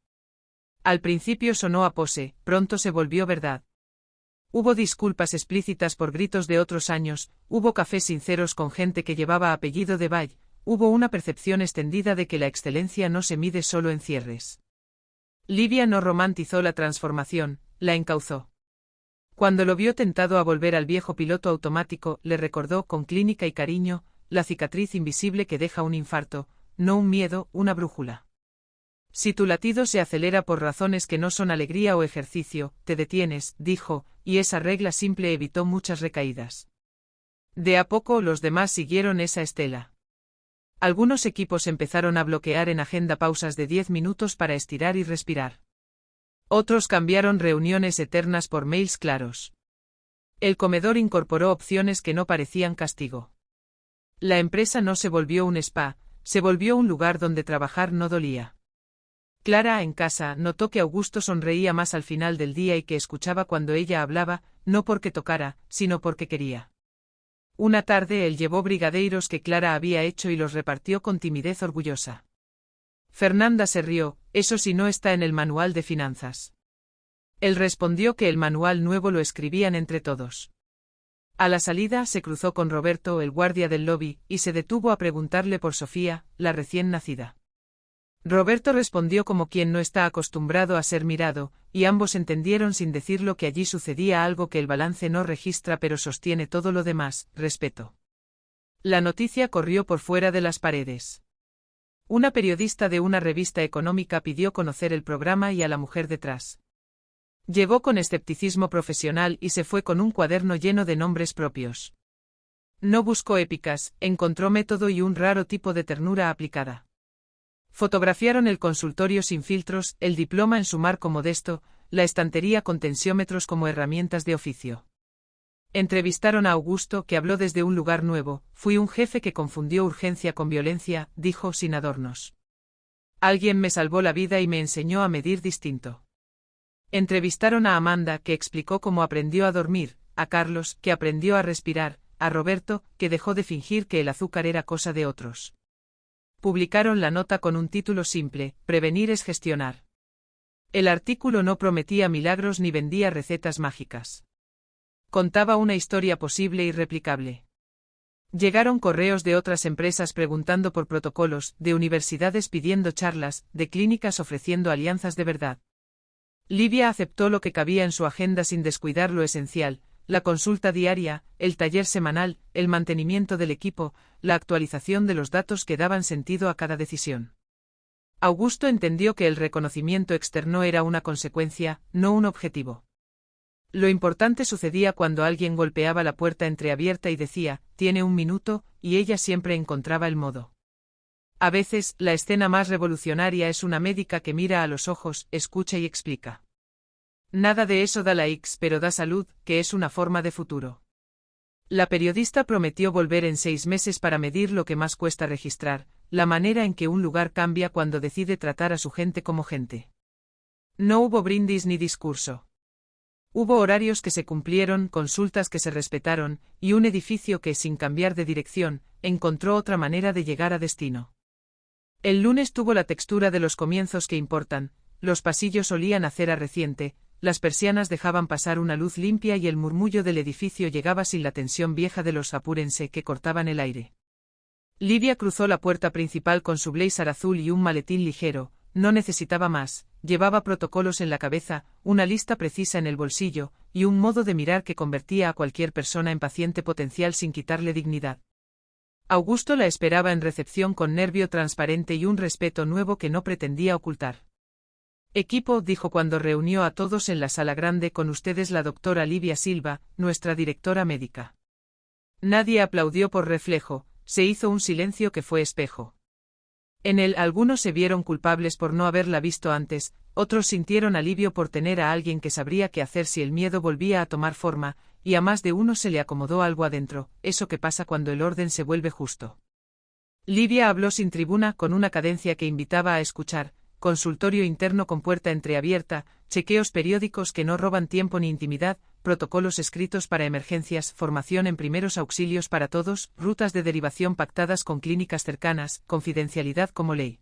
Al principio sonó a pose, pronto se volvió verdad. Hubo disculpas explícitas por gritos de otros años, hubo cafés sinceros con gente que llevaba apellido de Valle, hubo una percepción extendida de que la excelencia no se mide solo en cierres. Livia no romantizó la transformación, la encauzó. Cuando lo vio tentado a volver al viejo piloto automático, le recordó con clínica y cariño la cicatriz invisible que deja un infarto, no un miedo, una brújula. Si tu latido se acelera por razones que no son alegría o ejercicio, te detienes, dijo, y esa regla simple evitó muchas recaídas. De a poco los demás siguieron esa estela. Algunos equipos empezaron a bloquear en agenda pausas de 10 minutos para estirar y respirar. Otros cambiaron reuniones eternas por mails claros. El comedor incorporó opciones que no parecían castigo. La empresa no se volvió un spa, se volvió un lugar donde trabajar no dolía. Clara, en casa, notó que Augusto sonreía más al final del día y que escuchaba cuando ella hablaba, no porque tocara, sino porque quería. Una tarde él llevó brigadeiros que Clara había hecho y los repartió con timidez orgullosa. Fernanda se rió, eso sí no está en el manual de finanzas. Él respondió que el manual nuevo lo escribían entre todos. A la salida se cruzó con Roberto, el guardia del lobby, y se detuvo a preguntarle por Sofía, la recién nacida. Roberto respondió como quien no está acostumbrado a ser mirado, y ambos entendieron sin decirlo que allí sucedía algo que el balance no registra pero sostiene todo lo demás, respeto. La noticia corrió por fuera de las paredes. Una periodista de una revista económica pidió conocer el programa y a la mujer detrás. Llegó con escepticismo profesional y se fue con un cuaderno lleno de nombres propios. No buscó épicas, encontró método y un raro tipo de ternura aplicada. Fotografiaron el consultorio sin filtros, el diploma en su marco modesto, la estantería con tensiómetros como herramientas de oficio. Entrevistaron a Augusto, que habló desde un lugar nuevo. Fui un jefe que confundió urgencia con violencia, dijo sin adornos. Alguien me salvó la vida y me enseñó a medir distinto. Entrevistaron a Amanda, que explicó cómo aprendió a dormir, a Carlos, que aprendió a respirar, a Roberto, que dejó de fingir que el azúcar era cosa de otros. Publicaron la nota con un título simple: Prevenir es gestionar. El artículo no prometía milagros ni vendía recetas mágicas. Contaba una historia posible y replicable. Llegaron correos de otras empresas preguntando por protocolos, de universidades pidiendo charlas, de clínicas ofreciendo alianzas de verdad. Livia aceptó lo que cabía en su agenda sin descuidar lo esencial: la consulta diaria, el taller semanal, el mantenimiento del equipo, la actualización de los datos que daban sentido a cada decisión. Augusto entendió que el reconocimiento externo era una consecuencia, no un objetivo. Lo importante sucedía cuando alguien golpeaba la puerta entreabierta y decía, «Tiene un minuto», y ella siempre encontraba el modo. A veces, la escena más revolucionaria es una médica que mira a los ojos, escucha y explica. Nada de eso da likes, pero da salud, que es una forma de futuro. La periodista prometió volver en 6 meses para medir lo que más cuesta registrar, la manera en que un lugar cambia cuando decide tratar a su gente como gente. No hubo brindis ni discurso. Hubo horarios que se cumplieron, consultas que se respetaron, y un edificio que, sin cambiar de dirección, encontró otra manera de llegar a destino. El lunes tuvo la textura de los comienzos que importan, los pasillos olían a cera reciente, las persianas dejaban pasar una luz limpia y el murmullo del edificio llegaba sin la tensión vieja de los apúrense que cortaban el aire. Livia cruzó la puerta principal con su blazer azul y un maletín ligero. No necesitaba más, llevaba protocolos en la cabeza, una lista precisa en el bolsillo, y un modo de mirar que convertía a cualquier persona en paciente potencial sin quitarle dignidad. Augusto la esperaba en recepción con nervio transparente y un respeto nuevo que no pretendía ocultar. «Equipo», dijo cuando reunió a todos en la sala grande, «con ustedes la doctora Livia Silva, nuestra directora médica». Nadie aplaudió por reflejo, se hizo un silencio que fue espejo. En él algunos se vieron culpables por no haberla visto antes, otros sintieron alivio por tener a alguien que sabría qué hacer si el miedo volvía a tomar forma, y a más de uno se le acomodó algo adentro, eso que pasa cuando el orden se vuelve justo. Livia habló sin tribuna, con una cadencia que invitaba a escuchar: consultorio interno con puerta entreabierta, chequeos periódicos que no roban tiempo ni intimidad, protocolos escritos para emergencias, formación en primeros auxilios para todos, rutas de derivación pactadas con clínicas cercanas, confidencialidad como ley.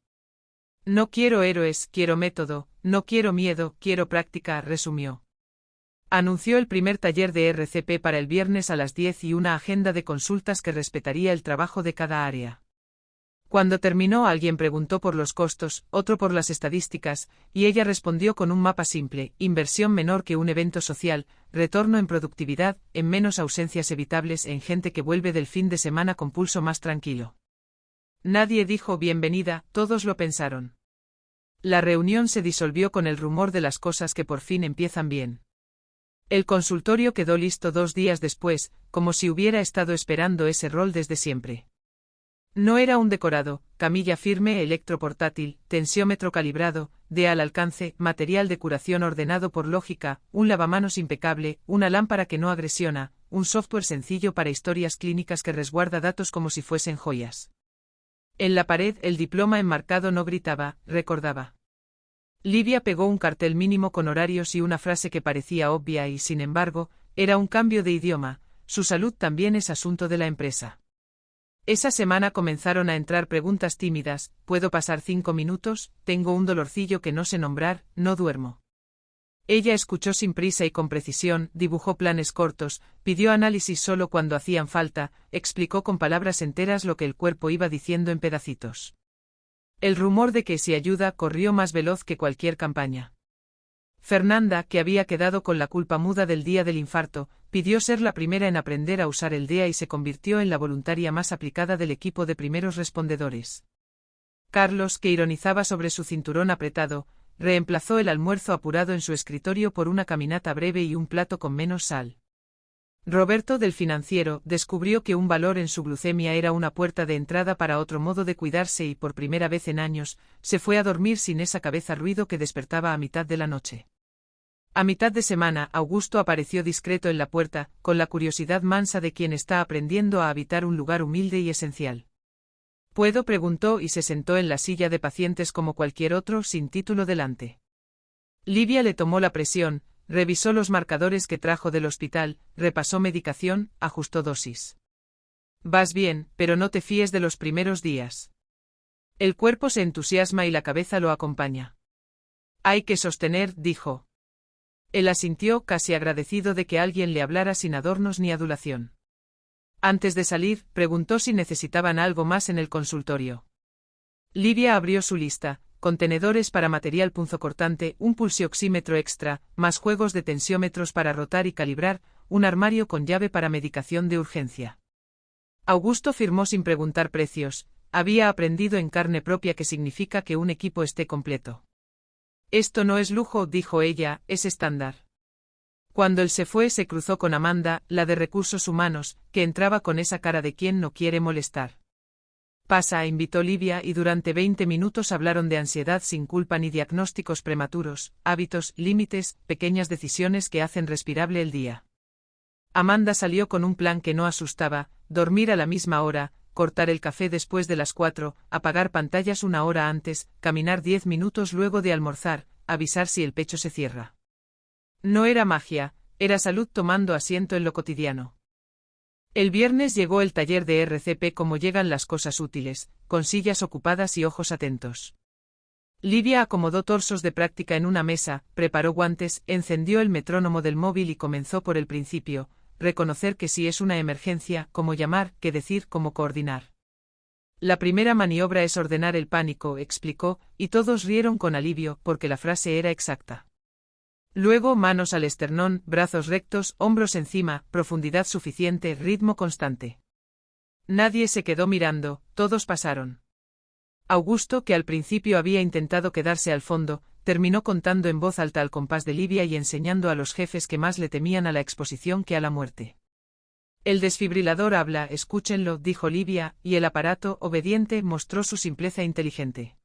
«Noquiero héroes, quiero método, no quiero miedo, quiero práctica», resumió. Anunció el primer taller de RCP para el viernes a las 10 y una agenda de consultas que respetaría el trabajo de cada área. Cuando terminó, alguien preguntó por los costos, otro por las estadísticas, y ella respondió con un mapa simple: inversión menor que un evento social, retorno en productividad, en menos ausencias evitables, en gente que vuelve del fin de semana con pulso más tranquilo. Nadie dijo bienvenida, todos lo pensaron. La reunión se disolvió con el rumor de las cosas que por fin empiezan bien. El consultorio quedó listo 2 días después, como si hubiera estado esperando ese rol desde siempre. No era un decorado: camilla firme, electroportátil, tensiómetro calibrado, de al alcance, material de curación ordenado por lógica, un lavamanos impecable, una lámpara que no agresiona, un software sencillo para historias clínicas que resguarda datos como si fuesen joyas. En la pared el diploma enmarcado no gritaba, recordaba. Livia pegó un cartel mínimo con horarios y una frase que parecía obvia y, sin embargo, era un cambio de idioma: su salud también es asunto de la empresa. Esa semana comenzaron a entrar preguntas tímidas: ¿puedo pasar 5 minutos? Tengo un dolorcillo que no sé nombrar, no duermo. Ella escuchó sin prisa y con precisión, dibujó planes cortos, pidió análisis solo cuando hacían falta, explicó con palabras enteras lo que el cuerpo iba diciendo en pedacitos. El rumor de que si ayuda corrió más veloz que cualquier campaña. Fernanda, que había quedado con la culpa muda del día del infarto, pidió ser la primera en aprender a usar el DEA y se convirtió en la voluntaria más aplicada del equipo de primeros respondedores. Carlos, que ironizaba sobre su cinturón apretado, reemplazó el almuerzo apurado en su escritorio por una caminata breve y un plato con menos sal. Roberto, del financiero, descubrió que un valor en su glucemia era una puerta de entrada para otro modo de cuidarse y, por primera vez en años, se fue a dormir sin esa cabeza ruido que despertaba a mitad de la noche. A mitad de semana, Augusto apareció discreto en la puerta, con la curiosidad mansa de quien está aprendiendo a habitar un lugar humilde y esencial. ¿Puedo?, preguntó y se sentó en la silla de pacientes como cualquier otro, sin título delante. Livia le tomó la presión, revisó los marcadores que trajo del hospital, repasó medicación, ajustó dosis. Vas bien, pero no te fíes de los primeros días. El cuerpo se entusiasma y la cabeza lo acompaña. Hay que sostener, dijo. Él asintió, casi agradecido de que alguien le hablara sin adornos ni adulación. Antes de salir, preguntó si necesitaban algo más en el consultorio. Livia abrió su lista: contenedores para material punzocortante, un pulsioxímetro extra, más juegos de tensiómetros para rotar y calibrar, un armario con llave para medicación de urgencia. Augusto firmó sin preguntar precios: había aprendido en carne propia qué significa que un equipo esté completo. Esto no es lujo, dijo ella, es estándar. Cuando él se fue, se cruzó con Amanda, la de recursos humanos, que entraba con esa cara de quien no quiere molestar. Pasa, invitó Livia, y durante 20 minutos hablaron de ansiedad sin culpa ni diagnósticos prematuros, hábitos, límites, pequeñas decisiones que hacen respirable el día. Amanda salió con un plan que no asustaba: dormir a la misma hora, cortar el café después de las 4, apagar pantallas 1 hora antes, caminar 10 minutos luego de almorzar, avisar si el pecho se cierra. No era magia, era salud tomando asiento en lo cotidiano. El viernes llegó el taller de RCP como llegan las cosas útiles, con sillas ocupadas y ojos atentos. Livia acomodó torsos de práctica en una mesa, preparó guantes, encendió el metrónomo del móvil y comenzó por el principio: reconocer que si es una emergencia, cómo llamar, qué decir, cómo coordinar. La primera maniobra es ordenar el pánico, explicó, y todos rieron con alivio, porque la frase era exacta. Luego manos al esternón, brazos rectos, hombros encima, profundidad suficiente, ritmo constante. Nadie se quedó mirando, todos pasaron. Augusto, que al principio había intentado quedarse al fondo, terminó contando en voz alta al compás de Livia y enseñando a los jefes que más le temían a la exposición que a la muerte. El desfibrilador habla, escúchenlo, dijo Livia, y el aparato, obediente, mostró su simpleza inteligente.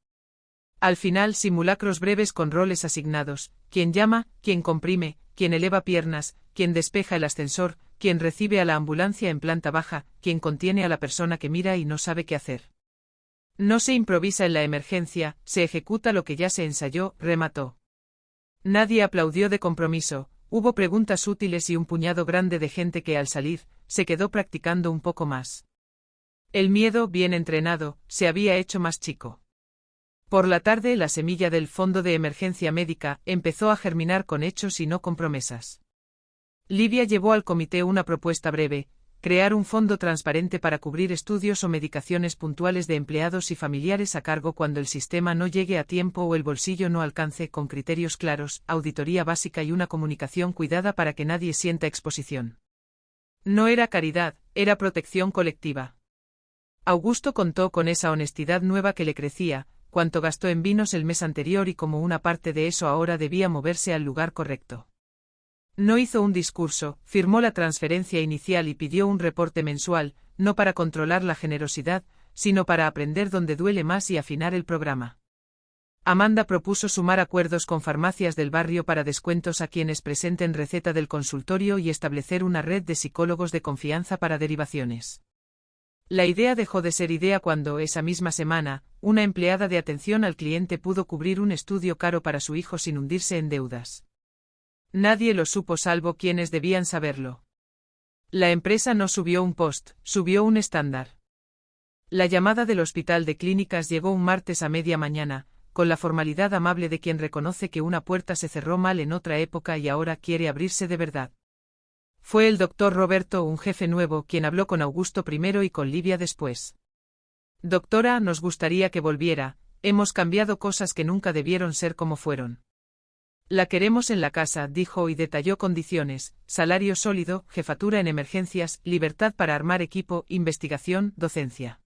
Al final, simulacros breves con roles asignados: quien llama, quien comprime, quien eleva piernas, quien despeja el ascensor, quien recibe a la ambulancia en planta baja, quien contiene a la persona que mira y no sabe qué hacer. No se improvisa en la emergencia, se ejecuta lo que ya se ensayó, remató. Nadie aplaudió de compromiso, hubo preguntas útiles y un puñado grande de gente que al salir, se quedó practicando un poco más. El miedo, bien entrenado, se había hecho más chico. Por la tarde, la semilla del Fondo de Emergencia Médica empezó a germinar con hechos y no con promesas. Livia llevó al comité una propuesta breve: crear un fondo transparente para cubrir estudios o medicaciones puntuales de empleados y familiares a cargo cuando el sistema no llegue a tiempo o el bolsillo no alcance, con criterios claros, auditoría básica y una comunicación cuidada para que nadie sienta exposición. No era caridad, era protección colectiva. Augusto contó con esa honestidad nueva que le crecía, cuánto gastó en vinos el mes anterior y como una parte de eso ahora debía moverse al lugar correcto. No hizo un discurso, firmó la transferencia inicial y pidió un reporte mensual, no para controlar la generosidad, sino para aprender dónde duele más y afinar el programa. Amanda propuso sumar acuerdos con farmacias del barrio para descuentos a quienes presenten receta del consultorio y establecer una red de psicólogos de confianza para derivaciones. La idea dejó de ser idea cuando, esa misma semana, una empleada de atención al cliente pudo cubrir un estudio caro para su hijo sin hundirse en deudas. Nadie lo supo salvo quienes debían saberlo. La empresa no subió un post, subió un estándar. La llamada del hospital de clínicas llegó un martes a media mañana, con la formalidad amable de quien reconoce que una puerta se cerró mal en otra época y ahora quiere abrirse de verdad. Fue el doctor Roberto, un jefe nuevo, quien habló con Augusto primero y con Livia después. Doctora, nos gustaría que volviera, hemos cambiado cosas que nunca debieron ser como fueron. La queremos en la casa, dijo y detalló condiciones: salario sólido, jefatura en emergencias, libertad para armar equipo, investigación, docencia.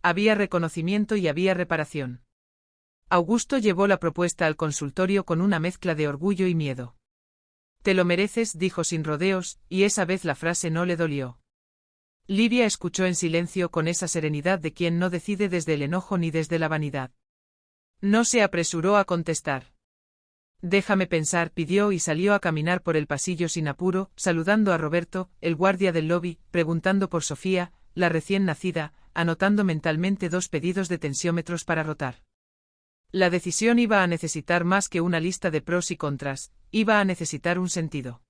Había reconocimiento y había reparación. Augusto llevó la propuesta al consultorio con una mezcla de orgullo y miedo. Te lo mereces, dijo sin rodeos, y esa vez la frase no le dolió. Livia escuchó en silencio con esa serenidad de quien no decide desde el enojo ni desde la vanidad. No se apresuró a contestar. Déjame pensar, pidió y salió a caminar por el pasillo sin apuro, saludando a Roberto, el guardia del lobby, preguntando por Sofía, la recién nacida, anotando mentalmente 2 pedidos de tensiómetros para rotar. La decisión iba a necesitar más que una lista de pros y contras, iba a necesitar un sentido.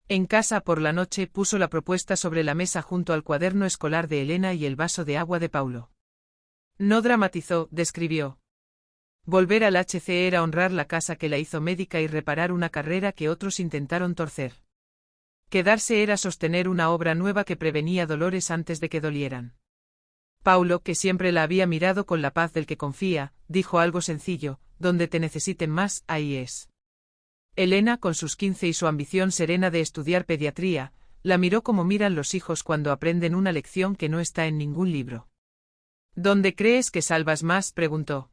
En casa por la noche puso la propuesta sobre la mesa junto al cuaderno escolar de Elena y el vaso de agua de Paulo. No dramatizó, describió. Volver al HC era honrar la casa que la hizo médica y reparar una carrera que otros intentaron torcer. Quedarse era sostener una obra nueva que prevenía dolores antes de que dolieran. Paulo, que siempre la había mirado con la paz del que confía, dijo algo sencillo: donde te necesiten más, ahí es. Elena, con sus 15 y su ambición serena de estudiar pediatría, la miró como miran los hijos cuando aprenden una lección que no está en ningún libro. ¿Dónde crees que salvas más?, preguntó.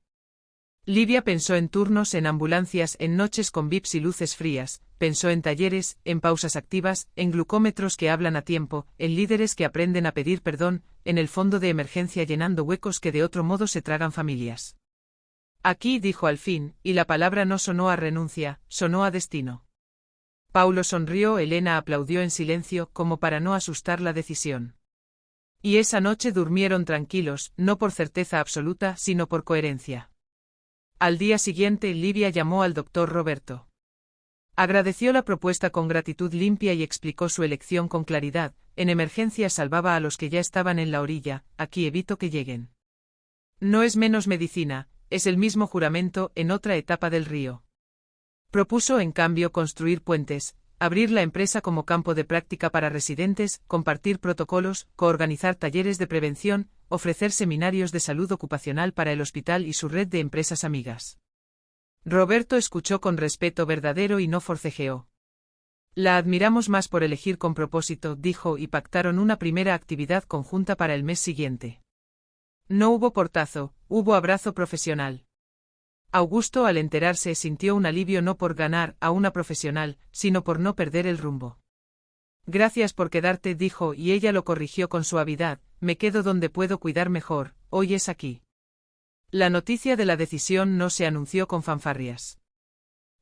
Livia pensó en turnos, en ambulancias, en noches con VIPs y luces frías, pensó en talleres, en pausas activas, en glucómetros que hablan a tiempo, en líderes que aprenden a pedir perdón, en el fondo de emergencia llenando huecos que de otro modo se tragan familias. Aquí, dijo al fin, y la palabra no sonó a renuncia, sonó a destino. Paulo sonrió, Elena aplaudió en silencio, como para no asustar la decisión. Y esa noche durmieron tranquilos, no por certeza absoluta, sino por coherencia. Al día siguiente, Livia llamó al doctor Roberto. Agradeció la propuesta con gratitud limpia y explicó su elección con claridad: en emergencias salvaba a los que ya estaban en la orilla, aquí evito que lleguen. No es menos medicina, es el mismo juramento, en otra etapa del río. Propuso en cambio construir puentes, abrir la empresa como campo de práctica para residentes, compartir protocolos, coorganizar talleres de prevención, ofrecer seminarios de salud ocupacional para el hospital y su red de empresas amigas. Roberto escuchó con respeto verdadero y no forcejeó. La admiramos más por elegir con propósito, dijo, y pactaron una primera actividad conjunta para el mes siguiente. No hubo portazo, hubo abrazo profesional. Augusto, al enterarse, sintió un alivio no por ganar a una profesional, sino por no perder el rumbo. Gracias por quedarte, dijo, y ella lo corrigió con suavidad: me quedo donde puedo cuidar mejor, hoy es aquí. La noticia de la decisión no se anunció con fanfarrias.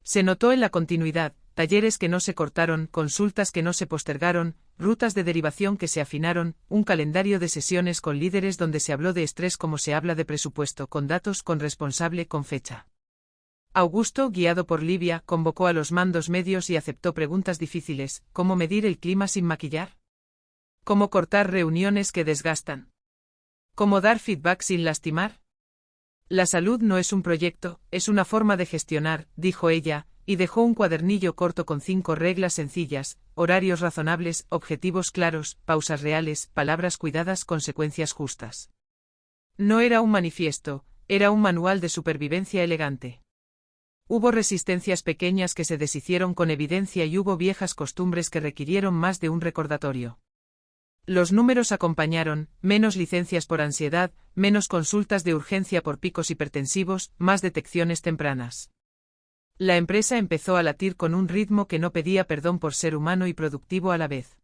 Se notó en la continuidad: talleres que no se cortaron, consultas que no se postergaron, rutas de derivación que se afinaron, un calendario de sesiones con líderes donde se habló de estrés como se habla de presupuesto, con datos, con responsable, con fecha. Augusto, guiado por Livia, convocó a los mandos medios y aceptó preguntas difíciles: ¿cómo medir el clima sin maquillar? ¿Cómo cortar reuniones que desgastan? ¿Cómo dar feedback sin lastimar? La salud no es un proyecto, es una forma de gestionar, dijo ella, y dejó un cuadernillo corto con 5 reglas sencillas: horarios razonables, objetivos claros, pausas reales, palabras cuidadas, consecuencias justas. No era un manifiesto, era un manual de supervivencia elegante. Hubo resistencias pequeñas que se deshicieron con evidencia y hubo viejas costumbres que requirieron más de un recordatorio. Los números acompañaron, menos licencias por ansiedad, menos consultas de urgencia por picos hipertensivos, más detecciones tempranas. La empresa empezó a latir con un ritmo que no pedía perdón por ser humano y productivo a la vez.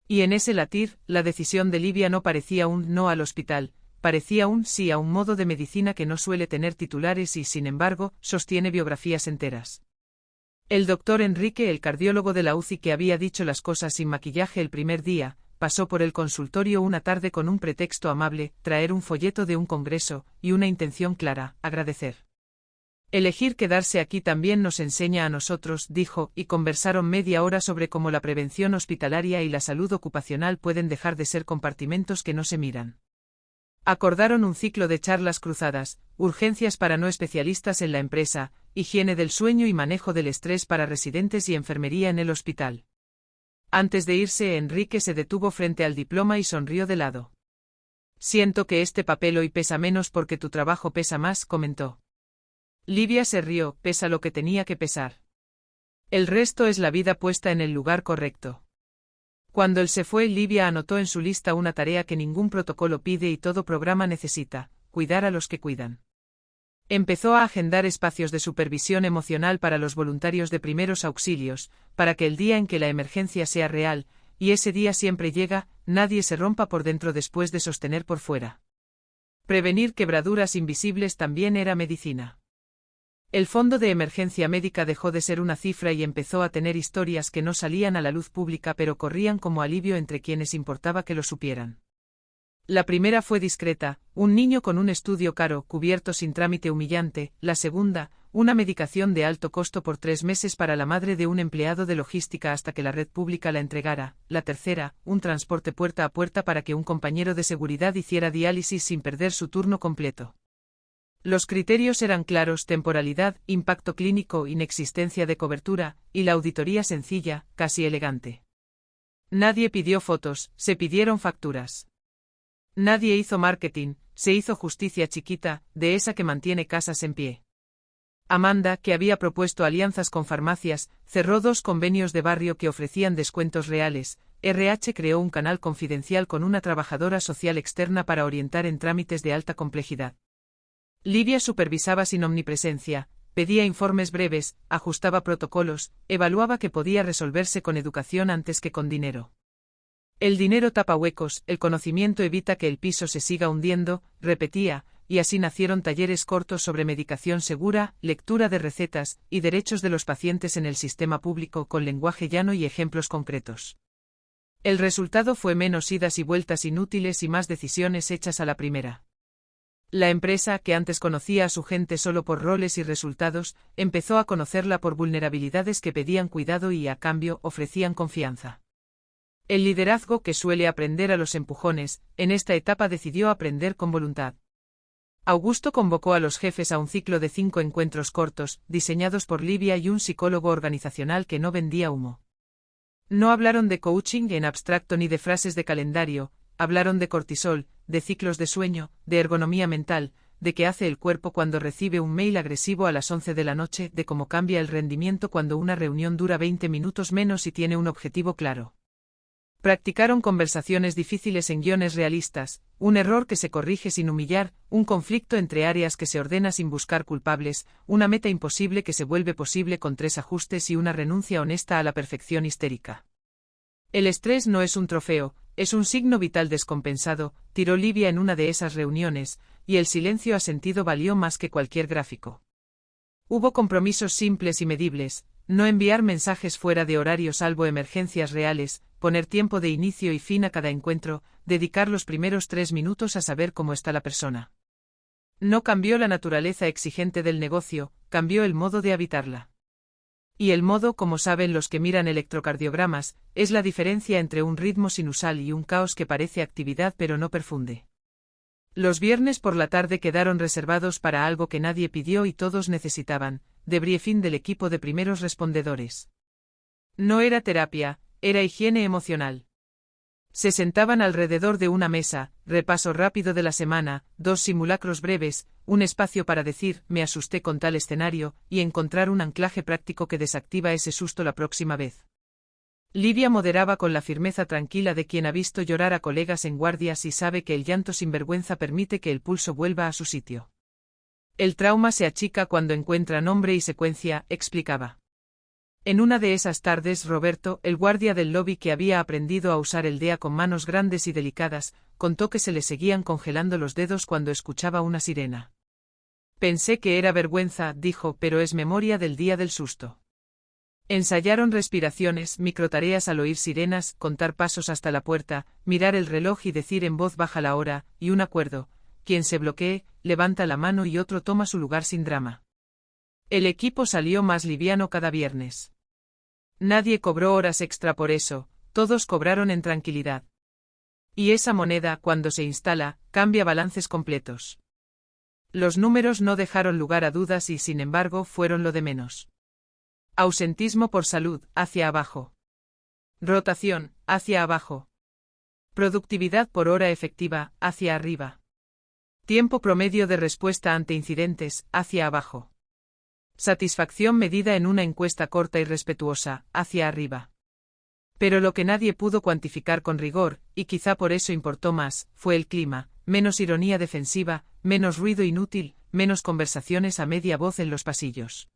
Y en ese latir, la decisión de Livia no parecía un no al hospital, parecía un sí a un modo de medicina que no suele tener titulares y, sin embargo, sostiene biografías enteras. El doctor Enrique, el cardiólogo de la UCI que había dicho las cosas sin maquillaje el primer día, pasó por el consultorio una tarde con un pretexto amable, traer un folleto de un congreso, y una intención clara, agradecer. Elegir quedarse aquí también nos enseña a nosotros, dijo, y conversaron media hora sobre cómo la prevención hospitalaria y la salud ocupacional pueden dejar de ser compartimentos que no se miran. Acordaron un ciclo de charlas cruzadas, urgencias para no especialistas en la empresa, higiene del sueño y manejo del estrés para residentes y enfermería en el hospital. Antes de irse, Enrique se detuvo frente al diploma y sonrió de lado. Siento que este papel hoy pesa menos porque tu trabajo pesa más, comentó. Livia se rió, pesa lo que tenía que pesar. El resto es la vida puesta en el lugar correcto. Cuando él se fue, Livia anotó en su lista una tarea que ningún protocolo pide y todo programa necesita: cuidar a los que cuidan. Empezó a agendar espacios de supervisión emocional para los voluntarios de primeros auxilios, para que el día en que la emergencia sea real, y ese día siempre llega, nadie se rompa por dentro después de sostener por fuera. Prevenir quebraduras invisibles también era medicina. El fondo de emergencia médica dejó de ser una cifra y empezó a tener historias que no salían a la luz pública pero corrían como alivio entre quienes importaba que lo supieran. La primera fue discreta, un niño con un estudio caro, cubierto sin trámite humillante; la segunda, una medicación de alto costo por 3 meses para la madre de un empleado de logística hasta que la red pública la entregara; la tercera, un transporte puerta a puerta para que un compañero de seguridad hiciera diálisis sin perder su turno completo. Los criterios eran claros: temporalidad, impacto clínico, inexistencia de cobertura, y la auditoría sencilla, casi elegante. Nadie pidió fotos, se pidieron facturas. Nadie hizo marketing, se hizo justicia chiquita, de esa que mantiene casas en pie. Amanda, que había propuesto alianzas con farmacias, cerró 2 convenios de barrio que ofrecían descuentos reales. RH creó un canal confidencial con una trabajadora social externa para orientar en trámites de alta complejidad. Livia supervisaba sin omnipresencia, pedía informes breves, ajustaba protocolos, evaluaba que podía resolverse con educación antes que con dinero. El dinero tapa huecos, el conocimiento evita que el piso se siga hundiendo, repetía, y así nacieron talleres cortos sobre medicación segura, lectura de recetas, y derechos de los pacientes en el sistema público con lenguaje llano y ejemplos concretos. El resultado fue menos idas y vueltas inútiles y más decisiones hechas a la primera. La empresa, que antes conocía a su gente solo por roles y resultados, empezó a conocerla por vulnerabilidades que pedían cuidado y, a cambio, ofrecían confianza. El liderazgo, que suele aprender a los empujones, en esta etapa decidió aprender con voluntad. Augusto convocó a los jefes a un ciclo de 5 encuentros cortos, diseñados por Livia y un psicólogo organizacional que no vendía humo. No hablaron de coaching en abstracto ni de frases de calendario, hablaron de cortisol, de ciclos de sueño, de ergonomía mental, de qué hace el cuerpo cuando recibe un mail agresivo a las 11 de la noche, de cómo cambia el rendimiento cuando una reunión dura 20 minutos menos y tiene un objetivo claro. Practicaron conversaciones difíciles en guiones realistas, un error que se corrige sin humillar, un conflicto entre áreas que se ordena sin buscar culpables, una meta imposible que se vuelve posible con 3 ajustes y una renuncia honesta a la perfección histérica. El estrés no es un trofeo, es un signo vital descompensado, tiró Livia en una de esas reuniones, y el silencio asentido valió más que cualquier gráfico. Hubo compromisos simples y medibles: no enviar mensajes fuera de horario salvo emergencias reales, poner tiempo de inicio y fin a cada encuentro, dedicar los primeros 3 minutos a saber cómo está la persona. No cambió la naturaleza exigente del negocio, cambió el modo de habitarla. Y el modo, como saben los que miran electrocardiogramas, es la diferencia entre un ritmo sinusal y un caos que parece actividad pero no perfunde. Los viernes por la tarde quedaron reservados para algo que nadie pidió y todos necesitaban: debriefing del equipo de primeros respondedores. No era terapia, era higiene emocional. Se sentaban alrededor de una mesa, repaso rápido de la semana, 2 simulacros breves, un espacio para decir, me asusté con tal escenario, y encontrar un anclaje práctico que desactiva ese susto la próxima vez. Livia moderaba con la firmeza tranquila de quien ha visto llorar a colegas en guardias y sabe que el llanto sin vergüenza permite que el pulso vuelva a su sitio. El trauma se achica cuando encuentra nombre y secuencia, explicaba. En una de esas tardes Roberto, el guardia del lobby que había aprendido a usar el DEA con manos grandes y delicadas, contó que se le seguían congelando los dedos cuando escuchaba una sirena. Pensé que era vergüenza, dijo, pero es memoria del día del susto. Ensayaron respiraciones, microtareas al oír sirenas, contar pasos hasta la puerta, mirar el reloj y decir en voz baja la hora, y un acuerdo. Quien se bloquee, levanta la mano y otro toma su lugar sin drama. El equipo salió más liviano cada viernes. Nadie cobró horas extra por eso, todos cobraron en tranquilidad. Y esa moneda, cuando se instala, cambia balances completos. Los números no dejaron lugar a dudas y sin embargo fueron lo de menos. Ausentismo por salud, hacia abajo. Rotación, hacia abajo. Productividad por hora efectiva, hacia arriba. Tiempo promedio de respuesta ante incidentes, hacia abajo. Satisfacción medida en una encuesta corta y respetuosa, hacia arriba. Pero lo que nadie pudo cuantificar con rigor, y quizá por eso importó más, fue el clima, menos ironía defensiva, menos ruido inútil, menos conversaciones a media voz en los pasillos.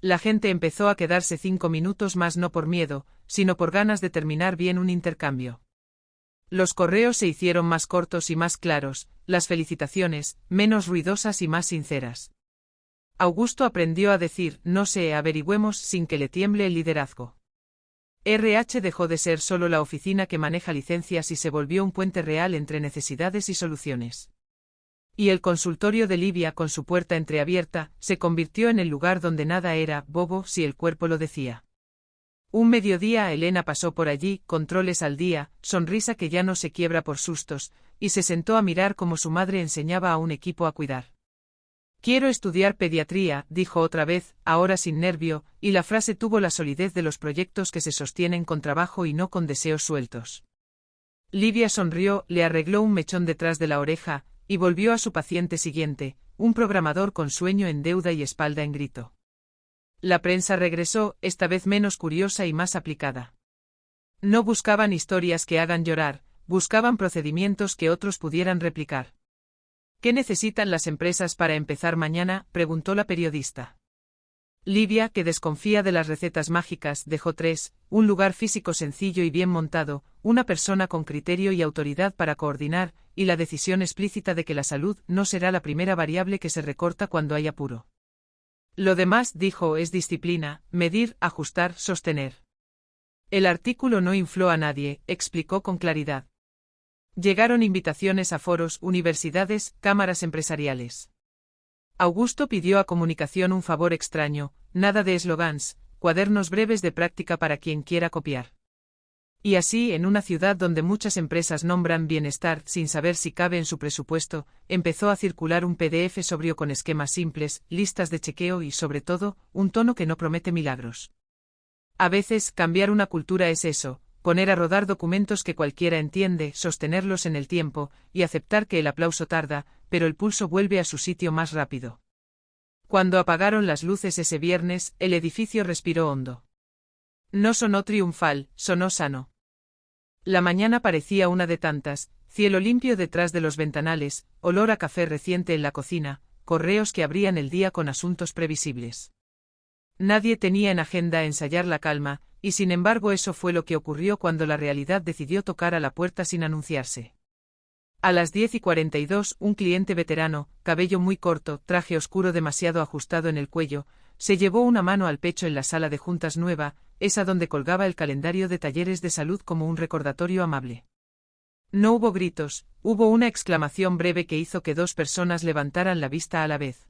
La gente empezó a quedarse 5 minutos más no por miedo, sino por ganas de terminar bien un intercambio. Los correos se hicieron más cortos y más claros, las felicitaciones, menos ruidosas y más sinceras. Augusto aprendió a decir, no sé, averigüemos sin que le tiemble el liderazgo. RH dejó de ser solo la oficina que maneja licencias y se volvió un puente real entre necesidades y soluciones. Y el consultorio de Livia con su puerta entreabierta, se convirtió en el lugar donde nada era bobo si el cuerpo lo decía. Un mediodía Elena pasó por allí, controles al día, sonrisa que ya no se quiebra por sustos, y se sentó a mirar cómo su madre enseñaba a un equipo a cuidar. Quiero estudiar pediatría, dijo otra vez, ahora sin nervio, y la frase tuvo la solidez de los proyectos que se sostienen con trabajo y no con deseos sueltos. Livia sonrió, le arregló un mechón detrás de la oreja, y volvió a su paciente siguiente, un programador con sueño en deuda y espalda en grito. La prensa regresó, esta vez menos curiosa y más aplicada. No buscaban historias que hagan llorar, buscaban procedimientos que otros pudieran replicar. ¿Qué necesitan las empresas para empezar mañana?, preguntó la periodista. Livia, que desconfía de las recetas mágicas, dejó 3, un lugar físico sencillo y bien montado, una persona con criterio y autoridad para coordinar, y la decisión explícita de que la salud no será la primera variable que se recorta cuando hay apuro. Lo demás, dijo, es disciplina, medir, ajustar, sostener. El artículo no infló a nadie, explicó con claridad. Llegaron invitaciones a foros, universidades, cámaras empresariales. Augusto pidió a comunicación un favor extraño, nada de eslogans, cuadernos breves de práctica para quien quiera copiar. Y así, en una ciudad donde muchas empresas nombran bienestar sin saber si cabe en su presupuesto, empezó a circular un PDF sobrio con esquemas simples, listas de chequeo y, sobre todo, un tono que no promete milagros. A veces, cambiar una cultura es eso. Poner a rodar documentos que cualquiera entiende, sostenerlos en el tiempo, y aceptar que el aplauso tarda, pero el pulso vuelve a su sitio más rápido. Cuando apagaron las luces ese viernes, el edificio respiró hondo. No sonó triunfal, sonó sano. La mañana parecía una de tantas, cielo limpio detrás de los ventanales, olor a café reciente en la cocina, correos que abrían el día con asuntos previsibles. Nadie tenía en agenda ensayar la calma, y sin embargo eso fue lo que ocurrió cuando la realidad decidió tocar a la puerta sin anunciarse. A las 10:42, un cliente veterano, cabello muy corto, traje oscuro demasiado ajustado en el cuello, se llevó una mano al pecho en la sala de juntas nueva, esa donde colgaba el calendario de talleres de salud como un recordatorio amable. No hubo gritos, hubo una exclamación breve que hizo que 2 personas levantaran la vista a la vez.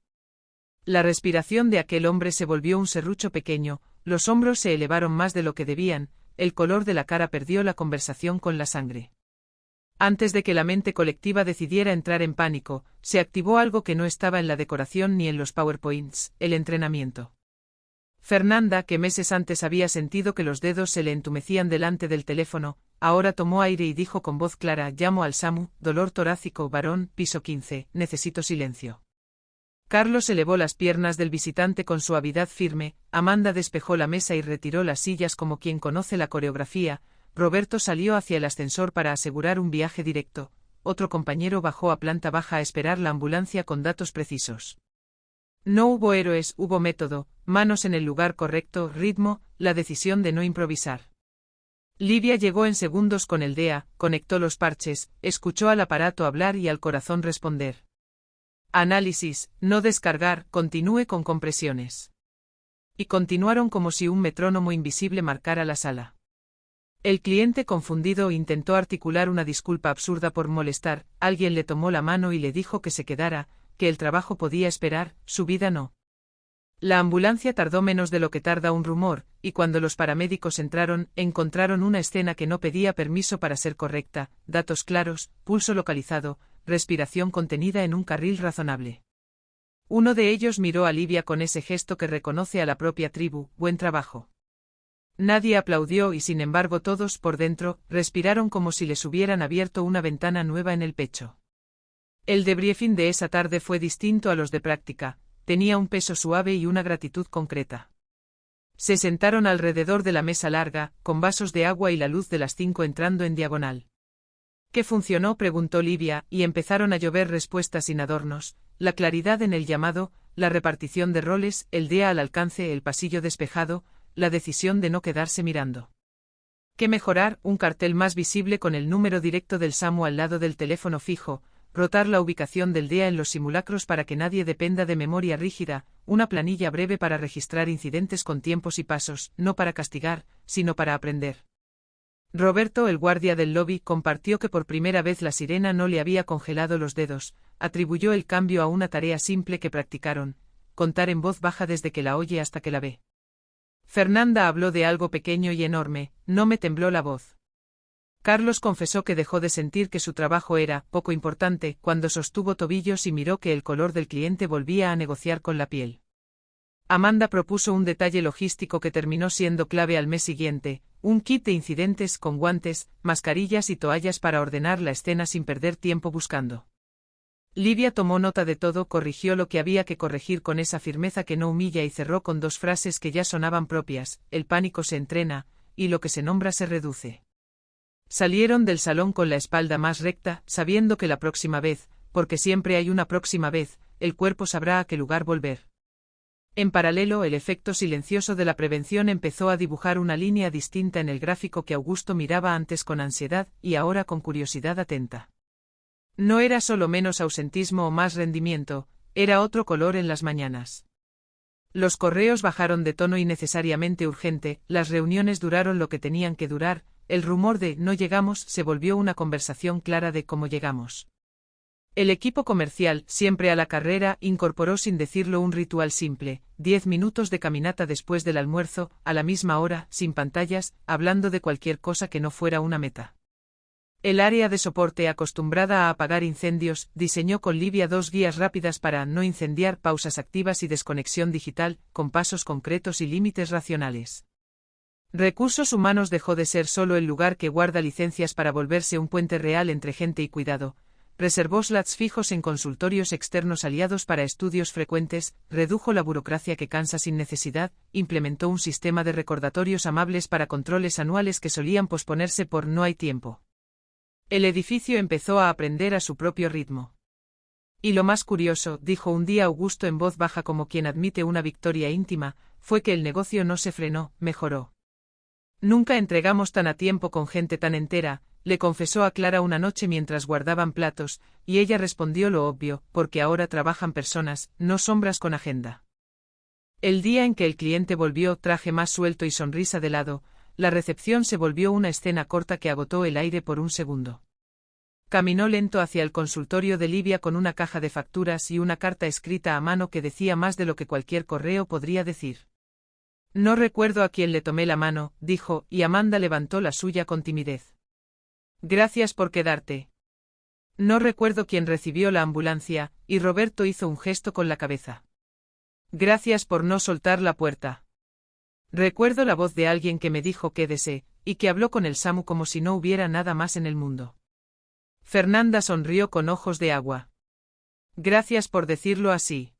La respiración de aquel hombre se volvió un serrucho pequeño, los hombros se elevaron más de lo que debían, el color de la cara perdió la conversación con la sangre. Antes de que la mente colectiva decidiera entrar en pánico, se activó algo que no estaba en la decoración ni en los PowerPoints, el entrenamiento. Fernanda, que meses antes había sentido que los dedos se le entumecían delante del teléfono, ahora tomó aire y dijo con voz clara: llamo al SAMU, dolor torácico, varón, piso 15, necesito silencio. Carlos elevó las piernas del visitante con suavidad firme, Amanda despejó la mesa y retiró las sillas como quien conoce la coreografía, Roberto salió hacia el ascensor para asegurar un viaje directo, otro compañero bajó a planta baja a esperar la ambulancia con datos precisos. No hubo héroes, hubo método, manos en el lugar correcto, ritmo, la decisión de no improvisar. Livia llegó en segundos con el DEA, conectó los parches, escuchó al aparato hablar y al corazón responder. Análisis, no descargar, continúe con compresiones. Y continuaron como si un metrónomo invisible marcara la sala. El cliente confundido intentó articular una disculpa absurda por molestar, alguien le tomó la mano y le dijo que se quedara, que el trabajo podía esperar, su vida no. La ambulancia tardó menos de lo que tarda un rumor, y cuando los paramédicos entraron, encontraron una escena que no pedía permiso para ser correcta, datos claros, pulso localizado, respiración contenida en un carril razonable. Uno de ellos miró a Livia con ese gesto que reconoce a la propia tribu: buen trabajo. Nadie aplaudió y sin embargo todos, por dentro, respiraron como si les hubieran abierto una ventana nueva en el pecho. El debriefing de esa tarde fue distinto a los de práctica, tenía un peso suave y una gratitud concreta. Se sentaron alrededor de la mesa larga, con vasos de agua y la luz de las 5 entrando en diagonal. ¿Qué funcionó?, preguntó Livia, y empezaron a llover respuestas sin adornos: la claridad en el llamado, la repartición de roles, el día al alcance, el pasillo despejado, la decisión de no quedarse mirando. ¿Qué mejorar? Un cartel más visible con el número directo del SAMU al lado del teléfono fijo, rotar la ubicación del DEA en los simulacros para que nadie dependa de memoria rígida, una planilla breve para registrar incidentes con tiempos y pasos, no para castigar, sino para aprender. Roberto, el guardia del lobby, compartió que por primera vez la sirena no le había congelado los dedos, atribuyó el cambio a una tarea simple que practicaron: contar en voz baja desde que la oye hasta que la ve. Fernanda habló de algo pequeño y enorme: no me tembló la voz. Carlos confesó que dejó de sentir que su trabajo era poco importante cuando sostuvo tobillos y miró que el color del cliente volvía a negociar con la piel. Amanda propuso un detalle logístico que terminó siendo clave al mes siguiente: un kit de incidentes con guantes, mascarillas y toallas para ordenar la escena sin perder tiempo buscando. Livia tomó nota de todo, corrigió lo que había que corregir con esa firmeza que no humilla y cerró con 2 frases que ya sonaban propias: el pánico se entrena, y lo que se nombra se reduce. Salieron del salón con la espalda más recta, sabiendo que la próxima vez, porque siempre hay una próxima vez, el cuerpo sabrá a qué lugar volver. En paralelo, el efecto silencioso de la prevención empezó a dibujar una línea distinta en el gráfico que Augusto miraba antes con ansiedad y ahora con curiosidad atenta. No era solo menos ausentismo o más rendimiento, era otro color en las mañanas. Los correos bajaron de tono innecesariamente urgente, las reuniones duraron lo que tenían que durar, el rumor de «no llegamos» se volvió una conversación clara de «cómo llegamos». El equipo comercial, siempre a la carrera, incorporó sin decirlo un ritual simple: 10 minutos de caminata después del almuerzo, a la misma hora, sin pantallas, hablando de cualquier cosa que no fuera una meta. El área de soporte, acostumbrada a apagar incendios, diseñó con Livia 2 guías rápidas para no incendiar, pausas activas y desconexión digital, con pasos concretos y límites racionales. Recursos humanos dejó de ser solo el lugar que guarda licencias para volverse un puente real entre gente y cuidado. Reservó slots fijos en consultorios externos aliados para estudios frecuentes, redujo la burocracia que cansa sin necesidad, implementó un sistema de recordatorios amables para controles anuales que solían posponerse por «no hay tiempo». El edificio empezó a aprender a su propio ritmo. Y lo más curioso, dijo un día Augusto en voz baja como quien admite una victoria íntima, fue que el negocio no se frenó, mejoró. Nunca entregamos tan a tiempo con gente tan entera, le confesó a Clara una noche mientras guardaban platos, y ella respondió lo obvio: porque ahora trabajan personas, no sombras con agenda. El día en que el cliente volvió, traje más suelto y sonrisa de lado, la recepción se volvió una escena corta que agotó el aire por un segundo. Caminó lento hacia el consultorio de Livia con una caja de facturas y una carta escrita a mano que decía más de lo que cualquier correo podría decir. No recuerdo a quién le tomé la mano, dijo, y Amanda levantó la suya con timidez. Gracias por quedarte. No recuerdo quién recibió la ambulancia, y Roberto hizo un gesto con la cabeza. Gracias por no soltar la puerta. Recuerdo la voz de alguien que me dijo quédese, y que habló con el Samu como si no hubiera nada más en el mundo. Fernanda sonrió con ojos de agua. Gracias por decirlo así.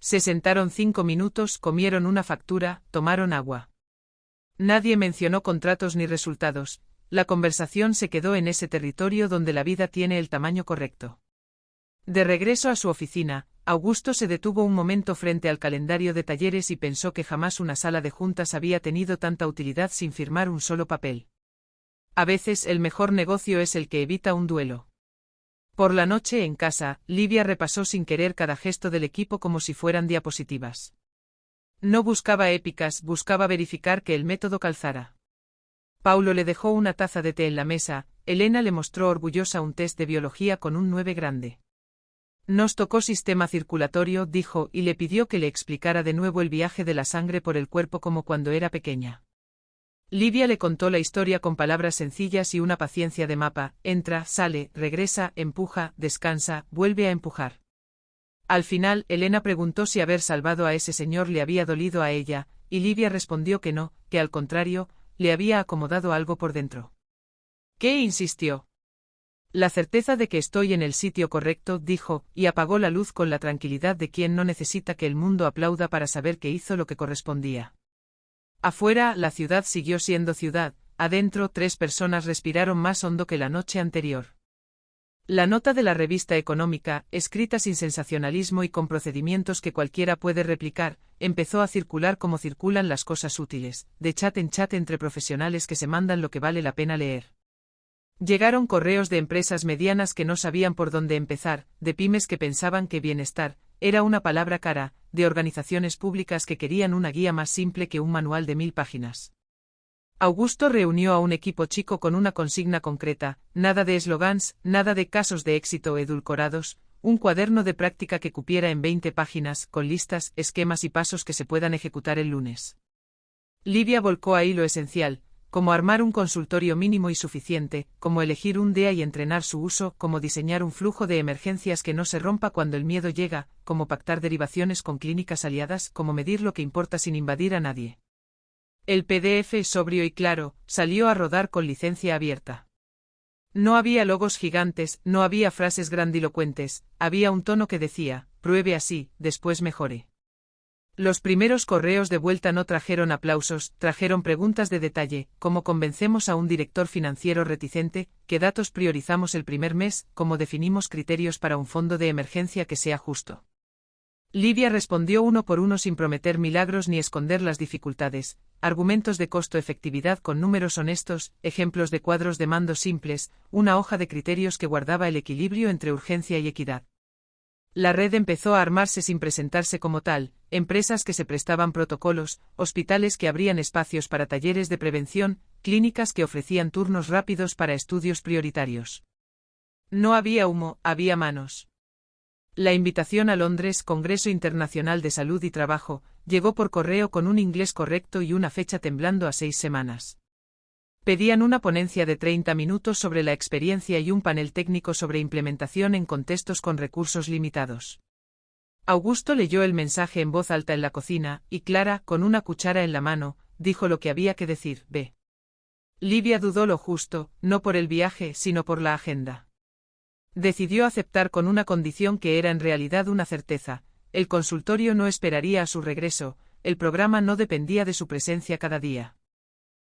Se sentaron 5 minutos, comieron una factura, tomaron agua. Nadie mencionó contratos ni resultados, la conversación se quedó en ese territorio donde la vida tiene el tamaño correcto. De regreso a su oficina, Augusto se detuvo un momento frente al calendario de talleres y pensó que jamás una sala de juntas había tenido tanta utilidad sin firmar un solo papel. A veces el mejor negocio es el que evita un duelo. Por la noche en casa, Livia repasó sin querer cada gesto del equipo como si fueran diapositivas. No buscaba épicas, buscaba verificar que el método calzara. Paulo le dejó una taza de té en la mesa, Elena le mostró orgullosa un test de biología con un 9 grande. Nos tocó sistema circulatorio, dijo, y le pidió que le explicara de nuevo el viaje de la sangre por el cuerpo como cuando era pequeña. Livia le contó la historia con palabras sencillas y una paciencia de mapa: entra, sale, regresa, empuja, descansa, vuelve a empujar. Al final, Elena preguntó si haber salvado a ese señor le había dolido a ella, y Livia respondió que no, que al contrario, le había acomodado algo por dentro. ¿Qué? Insistió. La certeza de que estoy en el sitio correcto, dijo, y apagó la luz con la tranquilidad de quien no necesita que el mundo aplauda para saber que hizo lo que correspondía. Afuera, la ciudad siguió siendo ciudad, adentro 3 personas respiraron más hondo que la noche anterior. La nota de la revista económica, escrita sin sensacionalismo y con procedimientos que cualquiera puede replicar, empezó a circular como circulan las cosas útiles, de chat en chat entre profesionales que se mandan lo que vale la pena leer. Llegaron correos de empresas medianas que no sabían por dónde empezar, de pymes que pensaban que bienestar era una palabra cara, de organizaciones públicas que querían una guía más simple que un manual de 1000 páginas. Augusto reunió a un equipo chico con una consigna concreta: nada de eslogans, nada de casos de éxito edulcorados, un cuaderno de práctica que cupiera en 20 páginas, con listas, esquemas y pasos que se puedan ejecutar el lunes. Livia volcó ahí lo esencial, como armar un consultorio mínimo y suficiente, como elegir un DEA y entrenar su uso, como diseñar un flujo de emergencias que no se rompa cuando el miedo llega, como pactar derivaciones con clínicas aliadas, como medir lo que importa sin invadir a nadie. El PDF, sobrio y claro, salió a rodar con licencia abierta. No había logos gigantes, no había frases grandilocuentes, había un tono que decía: pruebe así, después mejore. Los primeros correos de vuelta no trajeron aplausos, trajeron preguntas de detalle: ¿cómo convencemos a un director financiero reticente? ¿Qué datos priorizamos el primer mes? ¿Cómo definimos criterios para un fondo de emergencia que sea justo? Livia respondió uno por uno sin prometer milagros ni esconder las dificultades: argumentos de costo-efectividad con números honestos, ejemplos de cuadros de mando simples, una hoja de criterios que guardaba el equilibrio entre urgencia y equidad. La red empezó a armarse sin presentarse como tal: empresas que se prestaban protocolos, hospitales que abrían espacios para talleres de prevención, clínicas que ofrecían turnos rápidos para estudios prioritarios. No había humo, había manos. La invitación a Londres, Congreso Internacional de Salud y Trabajo, llegó por correo con un inglés correcto y una fecha temblando a 6 semanas. Pedían una ponencia de 30 minutos sobre la experiencia y un panel técnico sobre implementación en contextos con recursos limitados. Augusto leyó el mensaje en voz alta en la cocina, y Clara, con una cuchara en la mano, dijo lo que había que decir: ve. Livia dudó lo justo, no por el viaje, sino por la agenda. Decidió aceptar con una condición que era en realidad una certeza: el consultorio no esperaría a su regreso, el programa no dependía de su presencia cada día.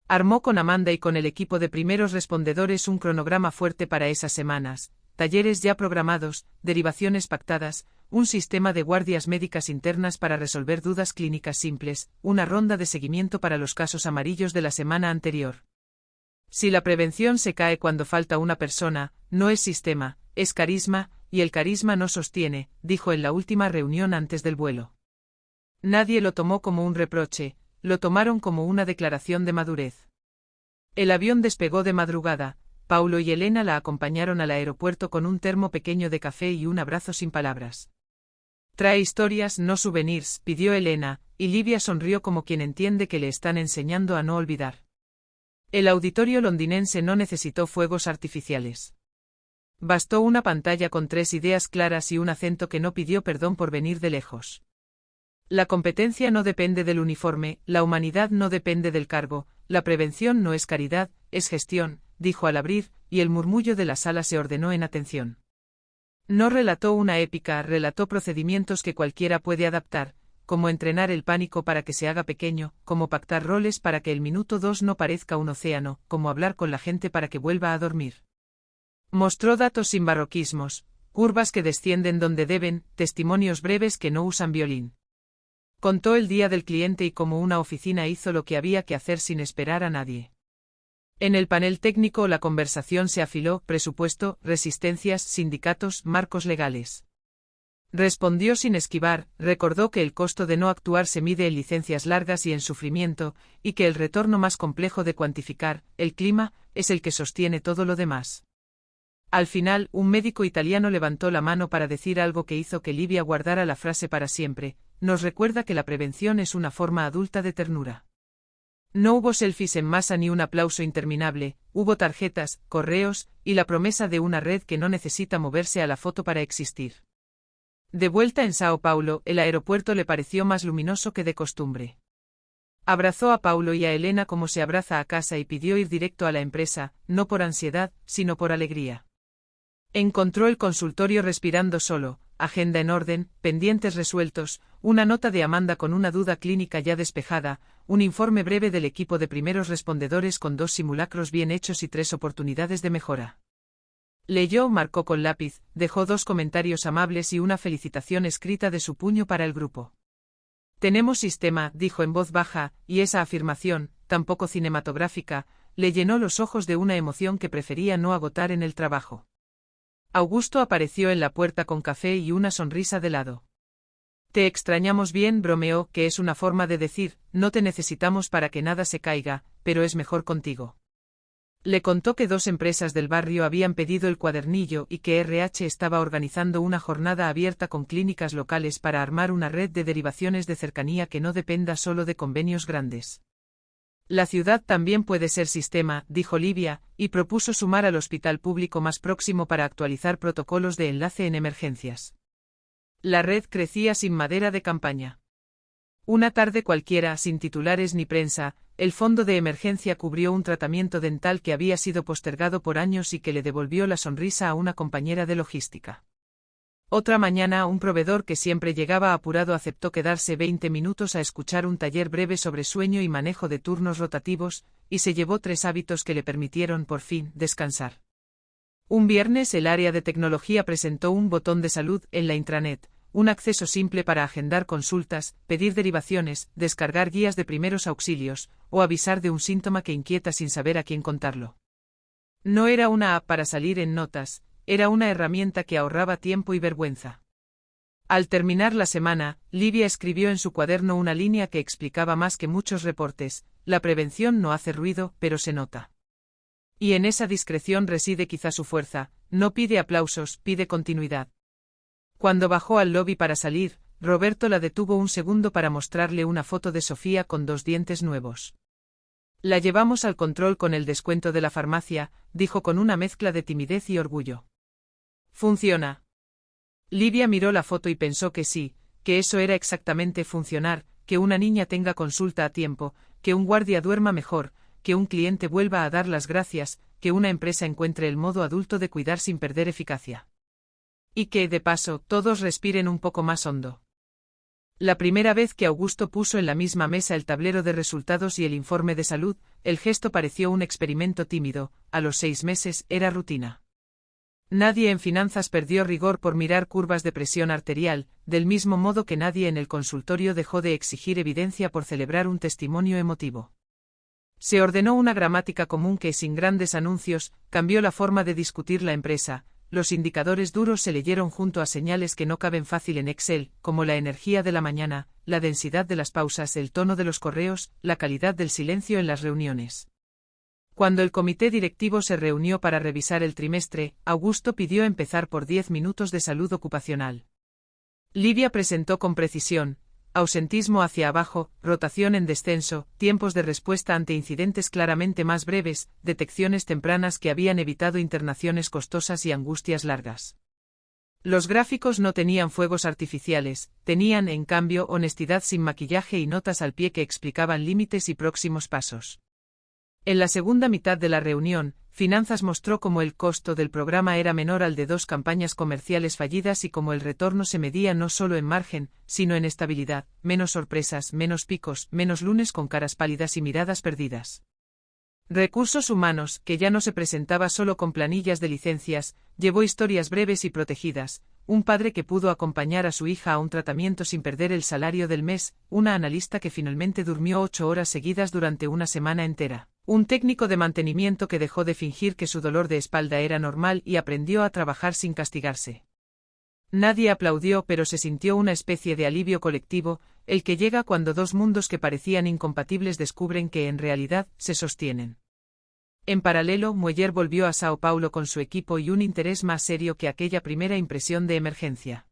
Armó con Amanda y con el equipo de primeros respondedores un cronograma fuerte para esas semanas: talleres ya programados, derivaciones pactadas, un sistema de guardias médicas internas para resolver dudas clínicas simples, una ronda de seguimiento para los casos amarillos de la semana anterior. Si la prevención se cae cuando falta una persona, no es sistema, es carisma, y el carisma no sostiene, dijo en la última reunión antes del vuelo. Nadie lo tomó como un reproche, lo tomaron como una declaración de madurez. El avión despegó de madrugada. Paulo y Elena la acompañaron al aeropuerto con un termo pequeño de café y un abrazo sin palabras. Trae historias, no souvenirs, pidió Elena, y Livia sonrió como quien entiende que le están enseñando a no olvidar. El auditorio londinense no necesitó fuegos artificiales. Bastó una pantalla con 3 ideas claras y un acento que no pidió perdón por venir de lejos. La competencia no depende del uniforme, la humanidad no depende del cargo, la prevención no es caridad, es gestión, dijo al abrir, y el murmullo de la sala se ordenó en atención. No relató una épica, relató procedimientos que cualquiera puede adaptar, como entrenar el pánico para que se haga pequeño, como pactar roles para que el minuto 2 no parezca un océano, como hablar con la gente para que vuelva a dormir. Mostró datos sin barroquismos, curvas que descienden donde deben, testimonios breves que no usan violín. Contó el día del cliente y cómo una oficina hizo lo que había que hacer sin esperar a nadie. En el panel técnico la conversación se afiló: presupuesto, resistencias, sindicatos, marcos legales. Respondió sin esquivar, recordó que el costo de no actuar se mide en licencias largas y en sufrimiento, y que el retorno más complejo de cuantificar, el clima, es el que sostiene todo lo demás. Al final, un médico italiano levantó la mano para decir algo que hizo que Livia guardara la frase para siempre: nos recuerda que la prevención es una forma adulta de ternura. No hubo selfies en masa ni un aplauso interminable, hubo tarjetas, correos, y la promesa de una red que no necesita moverse a la foto para existir. De vuelta en Sao Paulo, el aeropuerto le pareció más luminoso que de costumbre. Abrazó a Paulo y a Elena como se abraza a casa y pidió ir directo a la empresa, no por ansiedad, sino por alegría. Encontró el consultorio respirando solo, agenda en orden, pendientes resueltos, una nota de Amanda con una duda clínica ya despejada, un informe breve del equipo de primeros respondedores con 2 simulacros bien hechos y 3 oportunidades de mejora. Leyó, marcó con lápiz, dejó 2 comentarios amables y una felicitación escrita de su puño para el grupo. Tenemos sistema, dijo en voz baja, y esa afirmación, tan poco cinematográfica, le llenó los ojos de una emoción que prefería no agotar en el trabajo. Augusto apareció en la puerta con café y una sonrisa de lado. Te extrañamos bien, bromeó, que es una forma de decir, no te necesitamos para que nada se caiga, pero es mejor contigo. Le contó que 2 empresas del barrio habían pedido el cuadernillo y que RH estaba organizando una jornada abierta con clínicas locales para armar una red de derivaciones de cercanía que no dependa solo de convenios grandes. La ciudad también puede ser sistema, dijo Livia, y propuso sumar al hospital público más próximo para actualizar protocolos de enlace en emergencias. La red crecía sin madera de campaña. Una tarde cualquiera, sin titulares ni prensa, el fondo de emergencia cubrió un tratamiento dental que había sido postergado por años y que le devolvió la sonrisa a una compañera de logística. Otra mañana, un proveedor que siempre llegaba apurado aceptó quedarse 20 minutos a escuchar un taller breve sobre sueño y manejo de turnos rotativos, y se llevó 3 hábitos que le permitieron, por fin, descansar. Un viernes el área de tecnología presentó un botón de salud en la intranet, un acceso simple para agendar consultas, pedir derivaciones, descargar guías de primeros auxilios, o avisar de un síntoma que inquieta sin saber a quién contarlo. No era una app para salir en notas, era una herramienta que ahorraba tiempo y vergüenza. Al terminar la semana, Livia escribió en su cuaderno una línea que explicaba más que muchos reportes: la prevención no hace ruido, pero se nota. Y en esa discreción reside quizá su fuerza, no pide aplausos, pide continuidad. Cuando bajó al lobby para salir, Roberto la detuvo un segundo para mostrarle una foto de Sofía con 2 dientes nuevos. La llevamos al control con el descuento de la farmacia, dijo con una mezcla de timidez y orgullo. Funciona. Livia miró la foto y pensó que sí, que eso era exactamente funcionar, que una niña tenga consulta a tiempo, que un guardia duerma mejor, que un cliente vuelva a dar las gracias, que una empresa encuentre el modo adulto de cuidar sin perder eficacia. Y que, de paso, todos respiren un poco más hondo. La primera vez que Augusto puso en la misma mesa el tablero de resultados y el informe de salud, el gesto pareció un experimento tímido, a los 6 meses era rutina. Nadie en finanzas perdió rigor por mirar curvas de presión arterial, del mismo modo que nadie en el consultorio dejó de exigir evidencia por celebrar un testimonio emotivo. Se ordenó una gramática común que, sin grandes anuncios, cambió la forma de discutir la empresa. Los indicadores duros se leyeron junto a señales que no caben fácil en Excel, como la energía de la mañana, la densidad de las pausas, el tono de los correos, la calidad del silencio en las reuniones. Cuando el comité directivo se reunió para revisar el trimestre, Augusto pidió empezar por 10 minutos de salud ocupacional. Livia presentó con precisión: ausentismo hacia abajo, rotación en descenso, tiempos de respuesta ante incidentes claramente más breves, detecciones tempranas que habían evitado internaciones costosas y angustias largas. Los gráficos no tenían fuegos artificiales, tenían, en cambio, honestidad sin maquillaje y notas al pie que explicaban límites y próximos pasos. En la segunda mitad de la reunión, Finanzas mostró cómo el costo del programa era menor al de 2 campañas comerciales fallidas y cómo el retorno se medía no solo en margen, sino en estabilidad, menos sorpresas, menos picos, menos lunes con caras pálidas y miradas perdidas. Recursos humanos, que ya no se presentaba solo con planillas de licencias, llevó historias breves y protegidas, un padre que pudo acompañar a su hija a un tratamiento sin perder el salario del mes, una analista que finalmente durmió 8 horas seguidas durante una semana entera, un técnico de mantenimiento que dejó de fingir que su dolor de espalda era normal y aprendió a trabajar sin castigarse. Nadie aplaudió, pero se sintió una especie de alivio colectivo, el que llega cuando 2 mundos que parecían incompatibles descubren que en realidad se sostienen. En paralelo, Mueller volvió a Sao Paulo con su equipo y un interés más serio que aquella primera impresión de emergencia.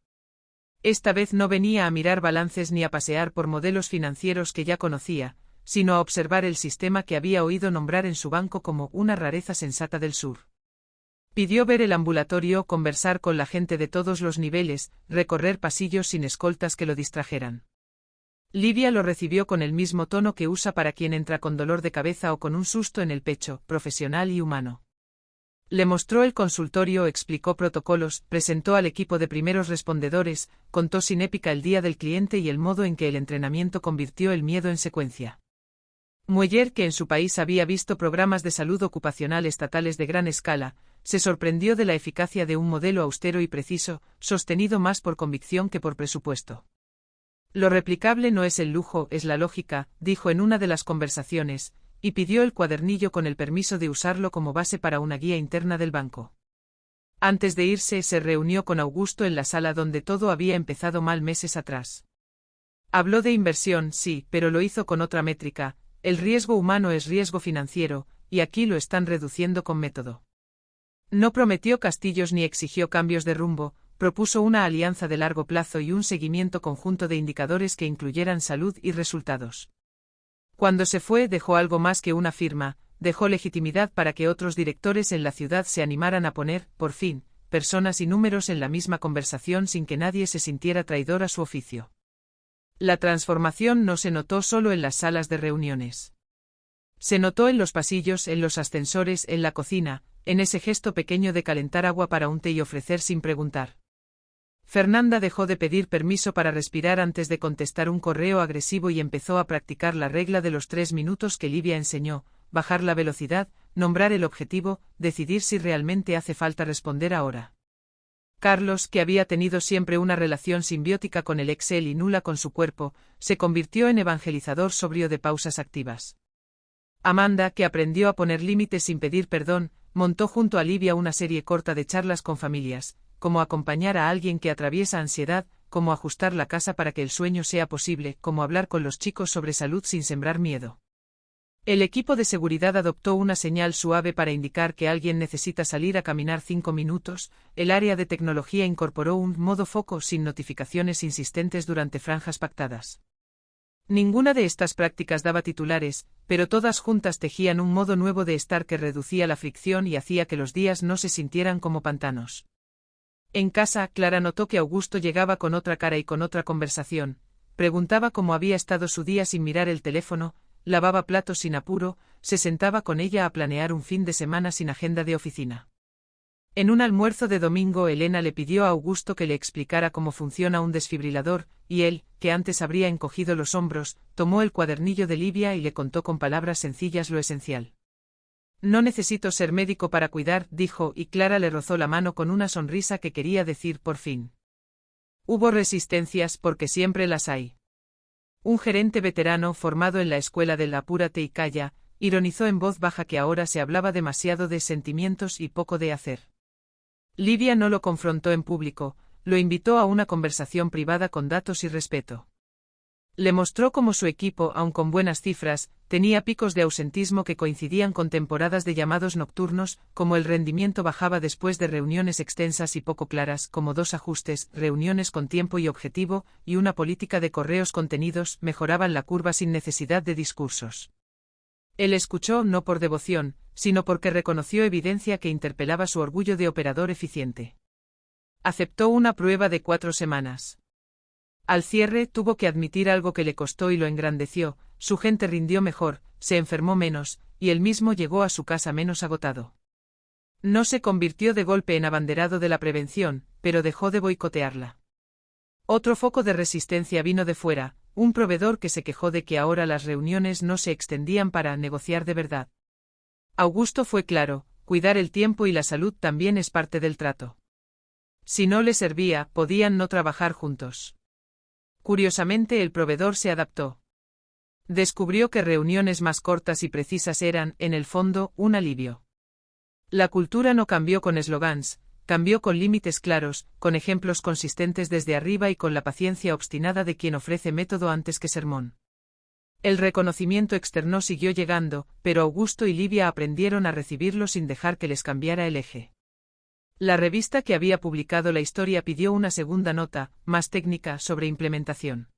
Esta vez no venía a mirar balances ni a pasear por modelos financieros que ya conocía, sino a observar el sistema que había oído nombrar en su banco como una rareza sensata del sur. Pidió ver el ambulatorio, conversar con la gente de todos los niveles, recorrer pasillos sin escoltas que lo distrajeran. Livia lo recibió con el mismo tono que usa para quien entra con dolor de cabeza o con un susto en el pecho, profesional y humano. Le mostró el consultorio, explicó protocolos, presentó al equipo de primeros respondedores, contó sin épica el día del cliente y el modo en que el entrenamiento convirtió el miedo en secuencia. Mueller, que en su país había visto programas de salud ocupacional estatales de gran escala, se sorprendió de la eficacia de un modelo austero y preciso, sostenido más por convicción que por presupuesto. Lo replicable no es el lujo, es la lógica, dijo en una de las conversaciones, y pidió el cuadernillo con el permiso de usarlo como base para una guía interna del banco. Antes de irse, se reunió con Augusto en la sala donde todo había empezado mal meses atrás. Habló de inversión, sí, pero lo hizo con otra métrica: el riesgo humano es riesgo financiero, y aquí lo están reduciendo con método. No prometió castillos ni exigió cambios de rumbo, propuso una alianza de largo plazo y un seguimiento conjunto de indicadores que incluyeran salud y resultados. Cuando se fue, dejó algo más que una firma, dejó legitimidad para que otros directores en la ciudad se animaran a poner, por fin, personas y números en la misma conversación sin que nadie se sintiera traidor a su oficio. La transformación no se notó solo en las salas de reuniones. Se notó en los pasillos, en los ascensores, en la cocina, en ese gesto pequeño de calentar agua para un té y ofrecer sin preguntar. Fernanda dejó de pedir permiso para respirar antes de contestar un correo agresivo y empezó a practicar la regla de los 3 minutos que Livia enseñó: bajar la velocidad, nombrar el objetivo, decidir si realmente hace falta responder ahora. Carlos, que había tenido siempre una relación simbiótica con el Excel y nula con su cuerpo, se convirtió en evangelizador sobrio de pausas activas. Amanda, que aprendió a poner límites sin pedir perdón, montó junto a Livia una serie corta de charlas con familias: cómo acompañar a alguien que atraviesa ansiedad, cómo ajustar la casa para que el sueño sea posible, cómo hablar con los chicos sobre salud sin sembrar miedo. El equipo de seguridad adoptó una señal suave para indicar que alguien necesita salir a caminar 5 minutos, el área de tecnología incorporó un modo foco sin notificaciones insistentes durante franjas pactadas. Ninguna de estas prácticas daba titulares, pero todas juntas tejían un modo nuevo de estar que reducía la fricción y hacía que los días no se sintieran como pantanos. En casa, Clara notó que Augusto llegaba con otra cara y con otra conversación. Preguntaba cómo había estado su día sin mirar el teléfono, lavaba platos sin apuro, se sentaba con ella a planear un fin de semana sin agenda de oficina. En un almuerzo de domingo, Elena le pidió a Augusto que le explicara cómo funciona un desfibrilador, y él, que antes habría encogido los hombros, tomó el cuadernillo de Livia y le contó con palabras sencillas lo esencial. No necesito ser médico para cuidar, dijo, y Clara le rozó la mano con una sonrisa que quería decir por fin. Hubo resistencias porque siempre las hay. Un gerente veterano formado en la escuela del apúrate y calla, ironizó en voz baja que ahora se hablaba demasiado de sentimientos y poco de hacer. Livia no lo confrontó en público, lo invitó a una conversación privada con datos y respeto. Le mostró cómo su equipo, aun con buenas cifras, tenía picos de ausentismo que coincidían con temporadas de llamados nocturnos, cómo el rendimiento bajaba después de reuniones extensas y poco claras, como 2 ajustes, reuniones con tiempo y objetivo, y una política de correos contenidos, mejoraban la curva sin necesidad de discursos. Él escuchó no por devoción, sino porque reconoció evidencia que interpelaba su orgullo de operador eficiente. Aceptó una prueba de 4 semanas. Al cierre tuvo que admitir algo que le costó y lo engrandeció: su gente rindió mejor, se enfermó menos, y él mismo llegó a su casa menos agotado. No se convirtió de golpe en abanderado de la prevención, pero dejó de boicotearla. Otro foco de resistencia vino de fuera, un proveedor que se quejó de que ahora las reuniones no se extendían para negociar de verdad. Augusto fue claro: cuidar el tiempo y la salud también es parte del trato. Si no le servía, podían no trabajar juntos. Curiosamente, el proveedor se adaptó. Descubrió que reuniones más cortas y precisas eran, en el fondo, un alivio. La cultura no cambió con eslogans, cambió con límites claros, con ejemplos consistentes desde arriba y con la paciencia obstinada de quien ofrece método antes que sermón. El reconocimiento externo siguió llegando, pero Augusto y Livia aprendieron a recibirlo sin dejar que les cambiara el eje. La revista que había publicado la historia pidió una segunda nota, más técnica, sobre implementación.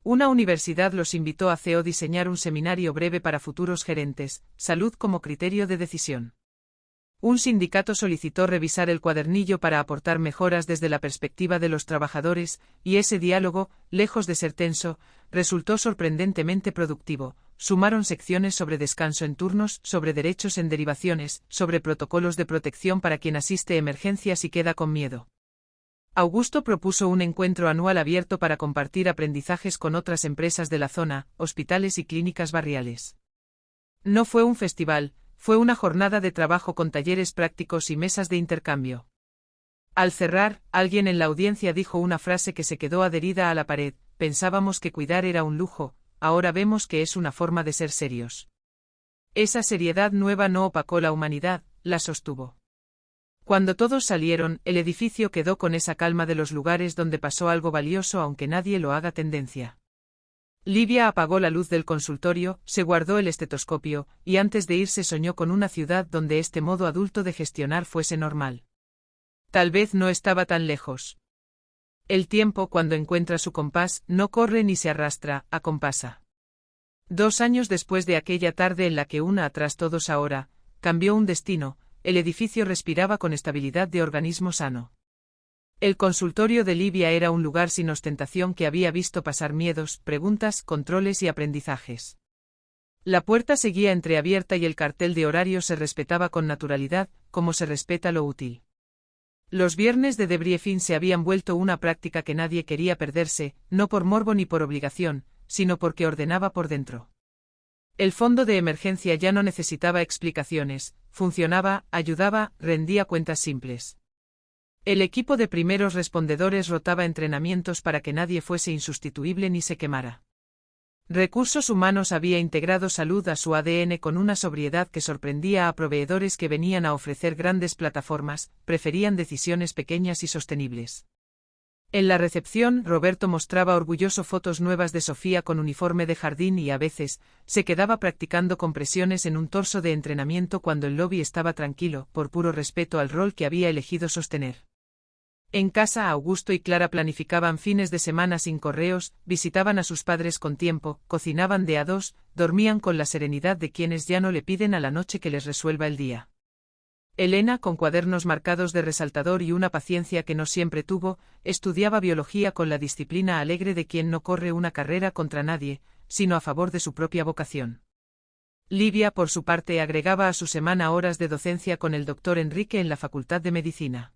Una universidad los invitó a CEO diseñar un seminario breve para futuros gerentes: salud como criterio de decisión. Un sindicato solicitó revisar el cuadernillo para aportar mejoras desde la perspectiva de los trabajadores, y ese diálogo, lejos de ser tenso, resultó sorprendentemente productivo. Sumaron secciones sobre descanso en turnos, sobre derechos en derivaciones, sobre protocolos de protección para quien asiste a emergencias y queda con miedo. Augusto propuso un encuentro anual abierto para compartir aprendizajes con otras empresas de la zona, hospitales y clínicas barriales. No fue un festival, fue una jornada de trabajo con talleres prácticos y mesas de intercambio. Al cerrar, alguien en la audiencia dijo una frase que se quedó adherida a la pared: pensábamos que cuidar era un lujo, ahora vemos que es una forma de ser serios. Esa seriedad nueva no opacó la humanidad, la sostuvo. Cuando todos salieron, el edificio quedó con esa calma de los lugares donde pasó algo valioso aunque nadie lo haga tendencia. Livia apagó la luz del consultorio, se guardó el estetoscopio, y antes de irse soñó con una ciudad donde este modo adulto de gestionar fuese normal. Tal vez no estaba tan lejos. El tiempo, cuando encuentra su compás, no corre ni se arrastra, acompasa. 2 años después de aquella tarde en la que una atrás todos ahora, cambió un destino, el edificio respiraba con estabilidad de organismo sano. El consultorio de Livia era un lugar sin ostentación que había visto pasar miedos, preguntas, controles y aprendizajes. La puerta seguía entreabierta y el cartel de horario se respetaba con naturalidad, como se respeta lo útil. Los viernes de debriefing se habían vuelto una práctica que nadie quería perderse, no por morbo ni por obligación, sino porque ordenaba por dentro. El fondo de emergencia ya no necesitaba explicaciones, funcionaba, ayudaba, rendía cuentas simples. El equipo de primeros respondedores rotaba entrenamientos para que nadie fuese insustituible ni se quemara. Recursos Humanos había integrado salud a su ADN con una sobriedad que sorprendía a proveedores que venían a ofrecer grandes plataformas, preferían decisiones pequeñas y sostenibles. En la recepción, Roberto mostraba orgulloso fotos nuevas de Sofía con uniforme de jardín y a veces, se quedaba practicando compresiones en un torso de entrenamiento cuando el lobby estaba tranquilo, por puro respeto al rol que había elegido sostener. En casa, Augusto y Clara planificaban fines de semana sin correos, visitaban a sus padres con tiempo, cocinaban de a dos, dormían con la serenidad de quienes ya no le piden a la noche que les resuelva el día. Elena, con cuadernos marcados de resaltador y una paciencia que no siempre tuvo, estudiaba biología con la disciplina alegre de quien no corre una carrera contra nadie, sino a favor de su propia vocación. Livia, por su parte, agregaba a su semana horas de docencia con el doctor Enrique en la Facultad de Medicina.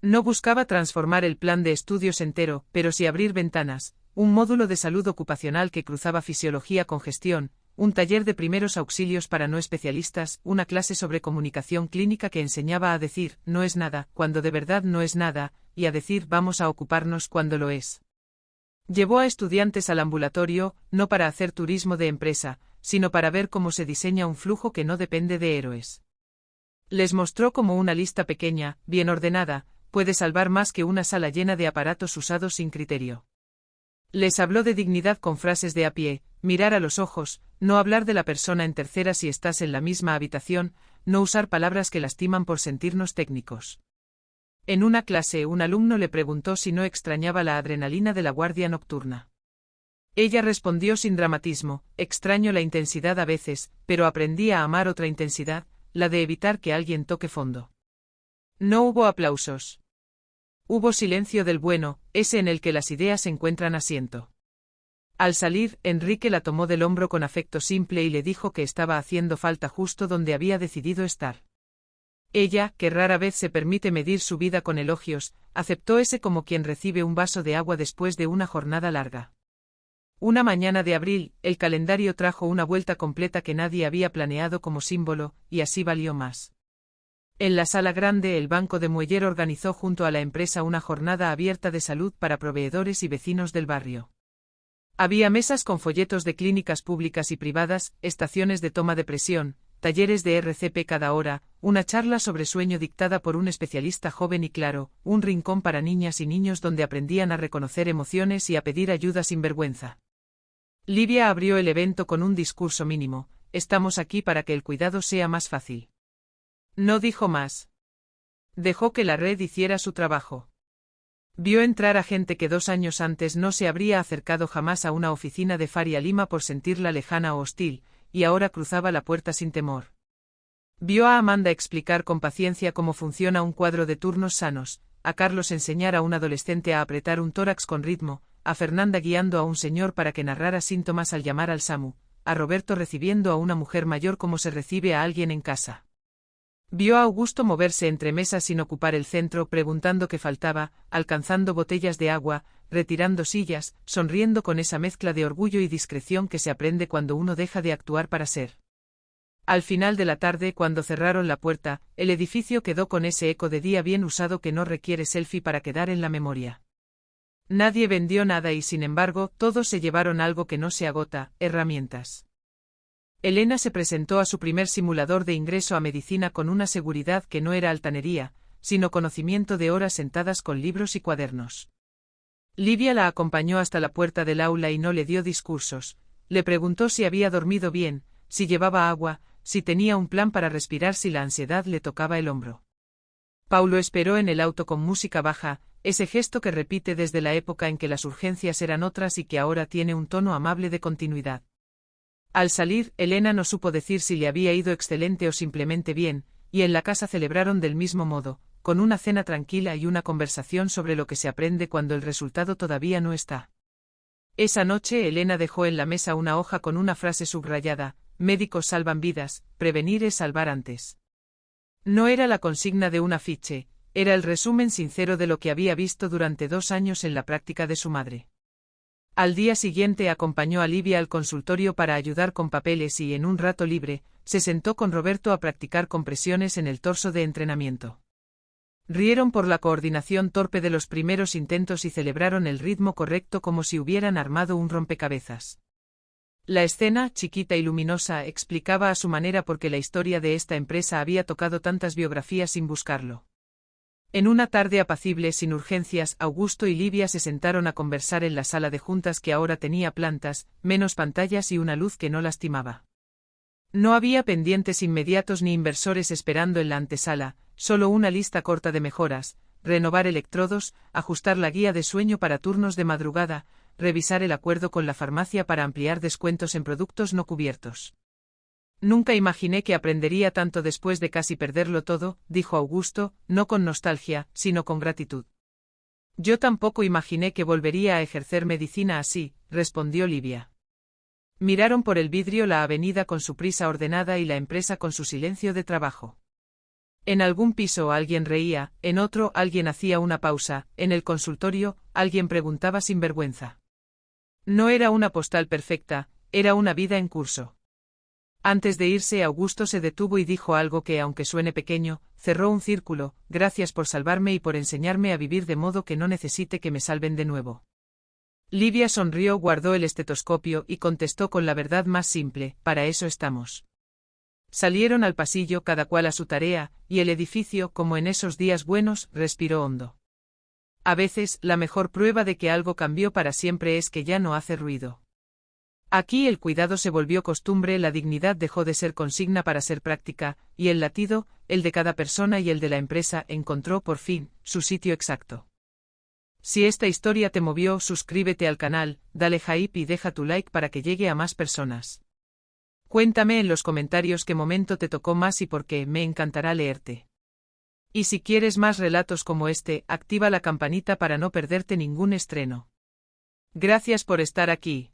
No buscaba transformar el plan de estudios entero, pero sí abrir ventanas: un módulo de salud ocupacional que cruzaba fisiología con gestión, un taller de primeros auxilios para no especialistas, una clase sobre comunicación clínica que enseñaba a decir no es nada cuando de verdad no es nada, y a decir vamos a ocuparnos cuando lo es. Llevó a estudiantes al ambulatorio, no para hacer turismo de empresa, sino para ver cómo se diseña un flujo que no depende de héroes. Les mostró cómo una lista pequeña, bien ordenada, puede salvar más que una sala llena de aparatos usados sin criterio. Les habló de dignidad con frases de a pie: mirar a los ojos, no hablar de la persona en tercera si estás en la misma habitación, no usar palabras que lastiman por sentirnos técnicos. En una clase, un alumno le preguntó si no extrañaba la adrenalina de la guardia nocturna. Ella respondió sin dramatismo: extraño la intensidad a veces, pero aprendí a amar otra intensidad, la de evitar que alguien toque fondo. No hubo aplausos. Hubo silencio del bueno, ese en el que las ideas encuentran asiento. Al salir, Enrique la tomó del hombro con afecto simple y le dijo que estaba haciendo falta justo donde había decidido estar. Ella, que rara vez se permite medir su vida con elogios, aceptó ese como quien recibe un vaso de agua después de una jornada larga. Una mañana de abril, el calendario trajo una vuelta completa que nadie había planeado como símbolo, y así valió más. En la sala grande, el Banco de Mueller organizó junto a la empresa una jornada abierta de salud para proveedores y vecinos del barrio. Había mesas con folletos de clínicas públicas y privadas, estaciones de toma de presión, talleres de RCP cada hora, una charla sobre sueño dictada por un especialista joven y claro, un rincón para niñas y niños donde aprendían a reconocer emociones y a pedir ayuda sin vergüenza. Livia abrió el evento con un discurso mínimo: estamos aquí para que el cuidado sea más fácil. No dijo más. Dejó que la red hiciera su trabajo. Vio entrar a gente que 2 años antes no se habría acercado jamás a una oficina de Faria Lima por sentirla lejana o hostil, y ahora cruzaba la puerta sin temor. Vio a Amanda explicar con paciencia cómo funciona un cuadro de turnos sanos, a Carlos enseñar a un adolescente a apretar un tórax con ritmo, a Fernanda guiando a un señor para que narrara síntomas al llamar al SAMU, a Roberto recibiendo a una mujer mayor como se recibe a alguien en casa. Vio a Augusto moverse entre mesas sin ocupar el centro, preguntando qué faltaba, alcanzando botellas de agua, retirando sillas, sonriendo con esa mezcla de orgullo y discreción que se aprende cuando uno deja de actuar para ser. Al final de la tarde, cuando cerraron la puerta, el edificio quedó con ese eco de día bien usado que no requiere selfie para quedar en la memoria. Nadie vendió nada y sin embargo, todos se llevaron algo que no se agota: herramientas. Elena se presentó a su primer simulador de ingreso a medicina con una seguridad que no era altanería, sino conocimiento de horas sentadas con libros y cuadernos. Livia la acompañó hasta la puerta del aula y no le dio discursos. Le preguntó si había dormido bien, si llevaba agua, si tenía un plan para respirar si la ansiedad le tocaba el hombro. Paulo esperó en el auto con música baja, ese gesto que repite desde la época en que las urgencias eran otras y que ahora tiene un tono amable de continuidad. Al salir, Elena no supo decir si le había ido excelente o simplemente bien, y en la casa celebraron del mismo modo, con una cena tranquila y una conversación sobre lo que se aprende cuando el resultado todavía no está. Esa noche Elena dejó en la mesa una hoja con una frase subrayada: médicos salvan vidas, prevenir es salvar antes. No era la consigna de un afiche, era el resumen sincero de lo que había visto durante 2 años en la práctica de su madre. Al día siguiente acompañó a Livia al consultorio para ayudar con papeles y en un rato libre, se sentó con Roberto a practicar compresiones en el torso de entrenamiento. Rieron por la coordinación torpe de los primeros intentos y celebraron el ritmo correcto como si hubieran armado un rompecabezas. La escena, chiquita y luminosa, explicaba a su manera por qué la historia de esta empresa había tocado tantas biografías sin buscarlo. En una tarde apacible sin urgencias, Augusto y Livia se sentaron a conversar en la sala de juntas que ahora tenía plantas, menos pantallas y una luz que no lastimaba. No había pendientes inmediatos ni inversores esperando en la antesala, solo una lista corta de mejoras: renovar electrodos, ajustar la guía de sueño para turnos de madrugada, revisar el acuerdo con la farmacia para ampliar descuentos en productos no cubiertos. Nunca imaginé que aprendería tanto después de casi perderlo todo, dijo Augusto, no con nostalgia, sino con gratitud. Yo tampoco imaginé que volvería a ejercer medicina así, respondió Livia. Miraron por el vidrio la avenida con su prisa ordenada y la empresa con su silencio de trabajo. En algún piso alguien reía, en otro alguien hacía una pausa, en el consultorio alguien preguntaba sin vergüenza. No era una postal perfecta, era una vida en curso. Antes de irse, Augusto se detuvo y dijo algo que, aunque suene pequeño, cerró un círculo: gracias por salvarme y por enseñarme a vivir de modo que no necesite que me salven de nuevo. Livia sonrió, guardó el estetoscopio y contestó con la verdad más simple: para eso estamos. Salieron al pasillo cada cual a su tarea, y el edificio, como en esos días buenos, respiró hondo. A veces, la mejor prueba de que algo cambió para siempre es que ya no hace ruido. Aquí el cuidado se volvió costumbre, la dignidad dejó de ser consigna para ser práctica, y el latido, el de cada persona y el de la empresa, encontró por fin su sitio exacto. Si esta historia te movió, suscríbete al canal, dale hype y deja tu like para que llegue a más personas. Cuéntame en los comentarios qué momento te tocó más y por qué, me encantará leerte. Y si quieres más relatos como este, activa la campanita para no perderte ningún estreno. Gracias por estar aquí.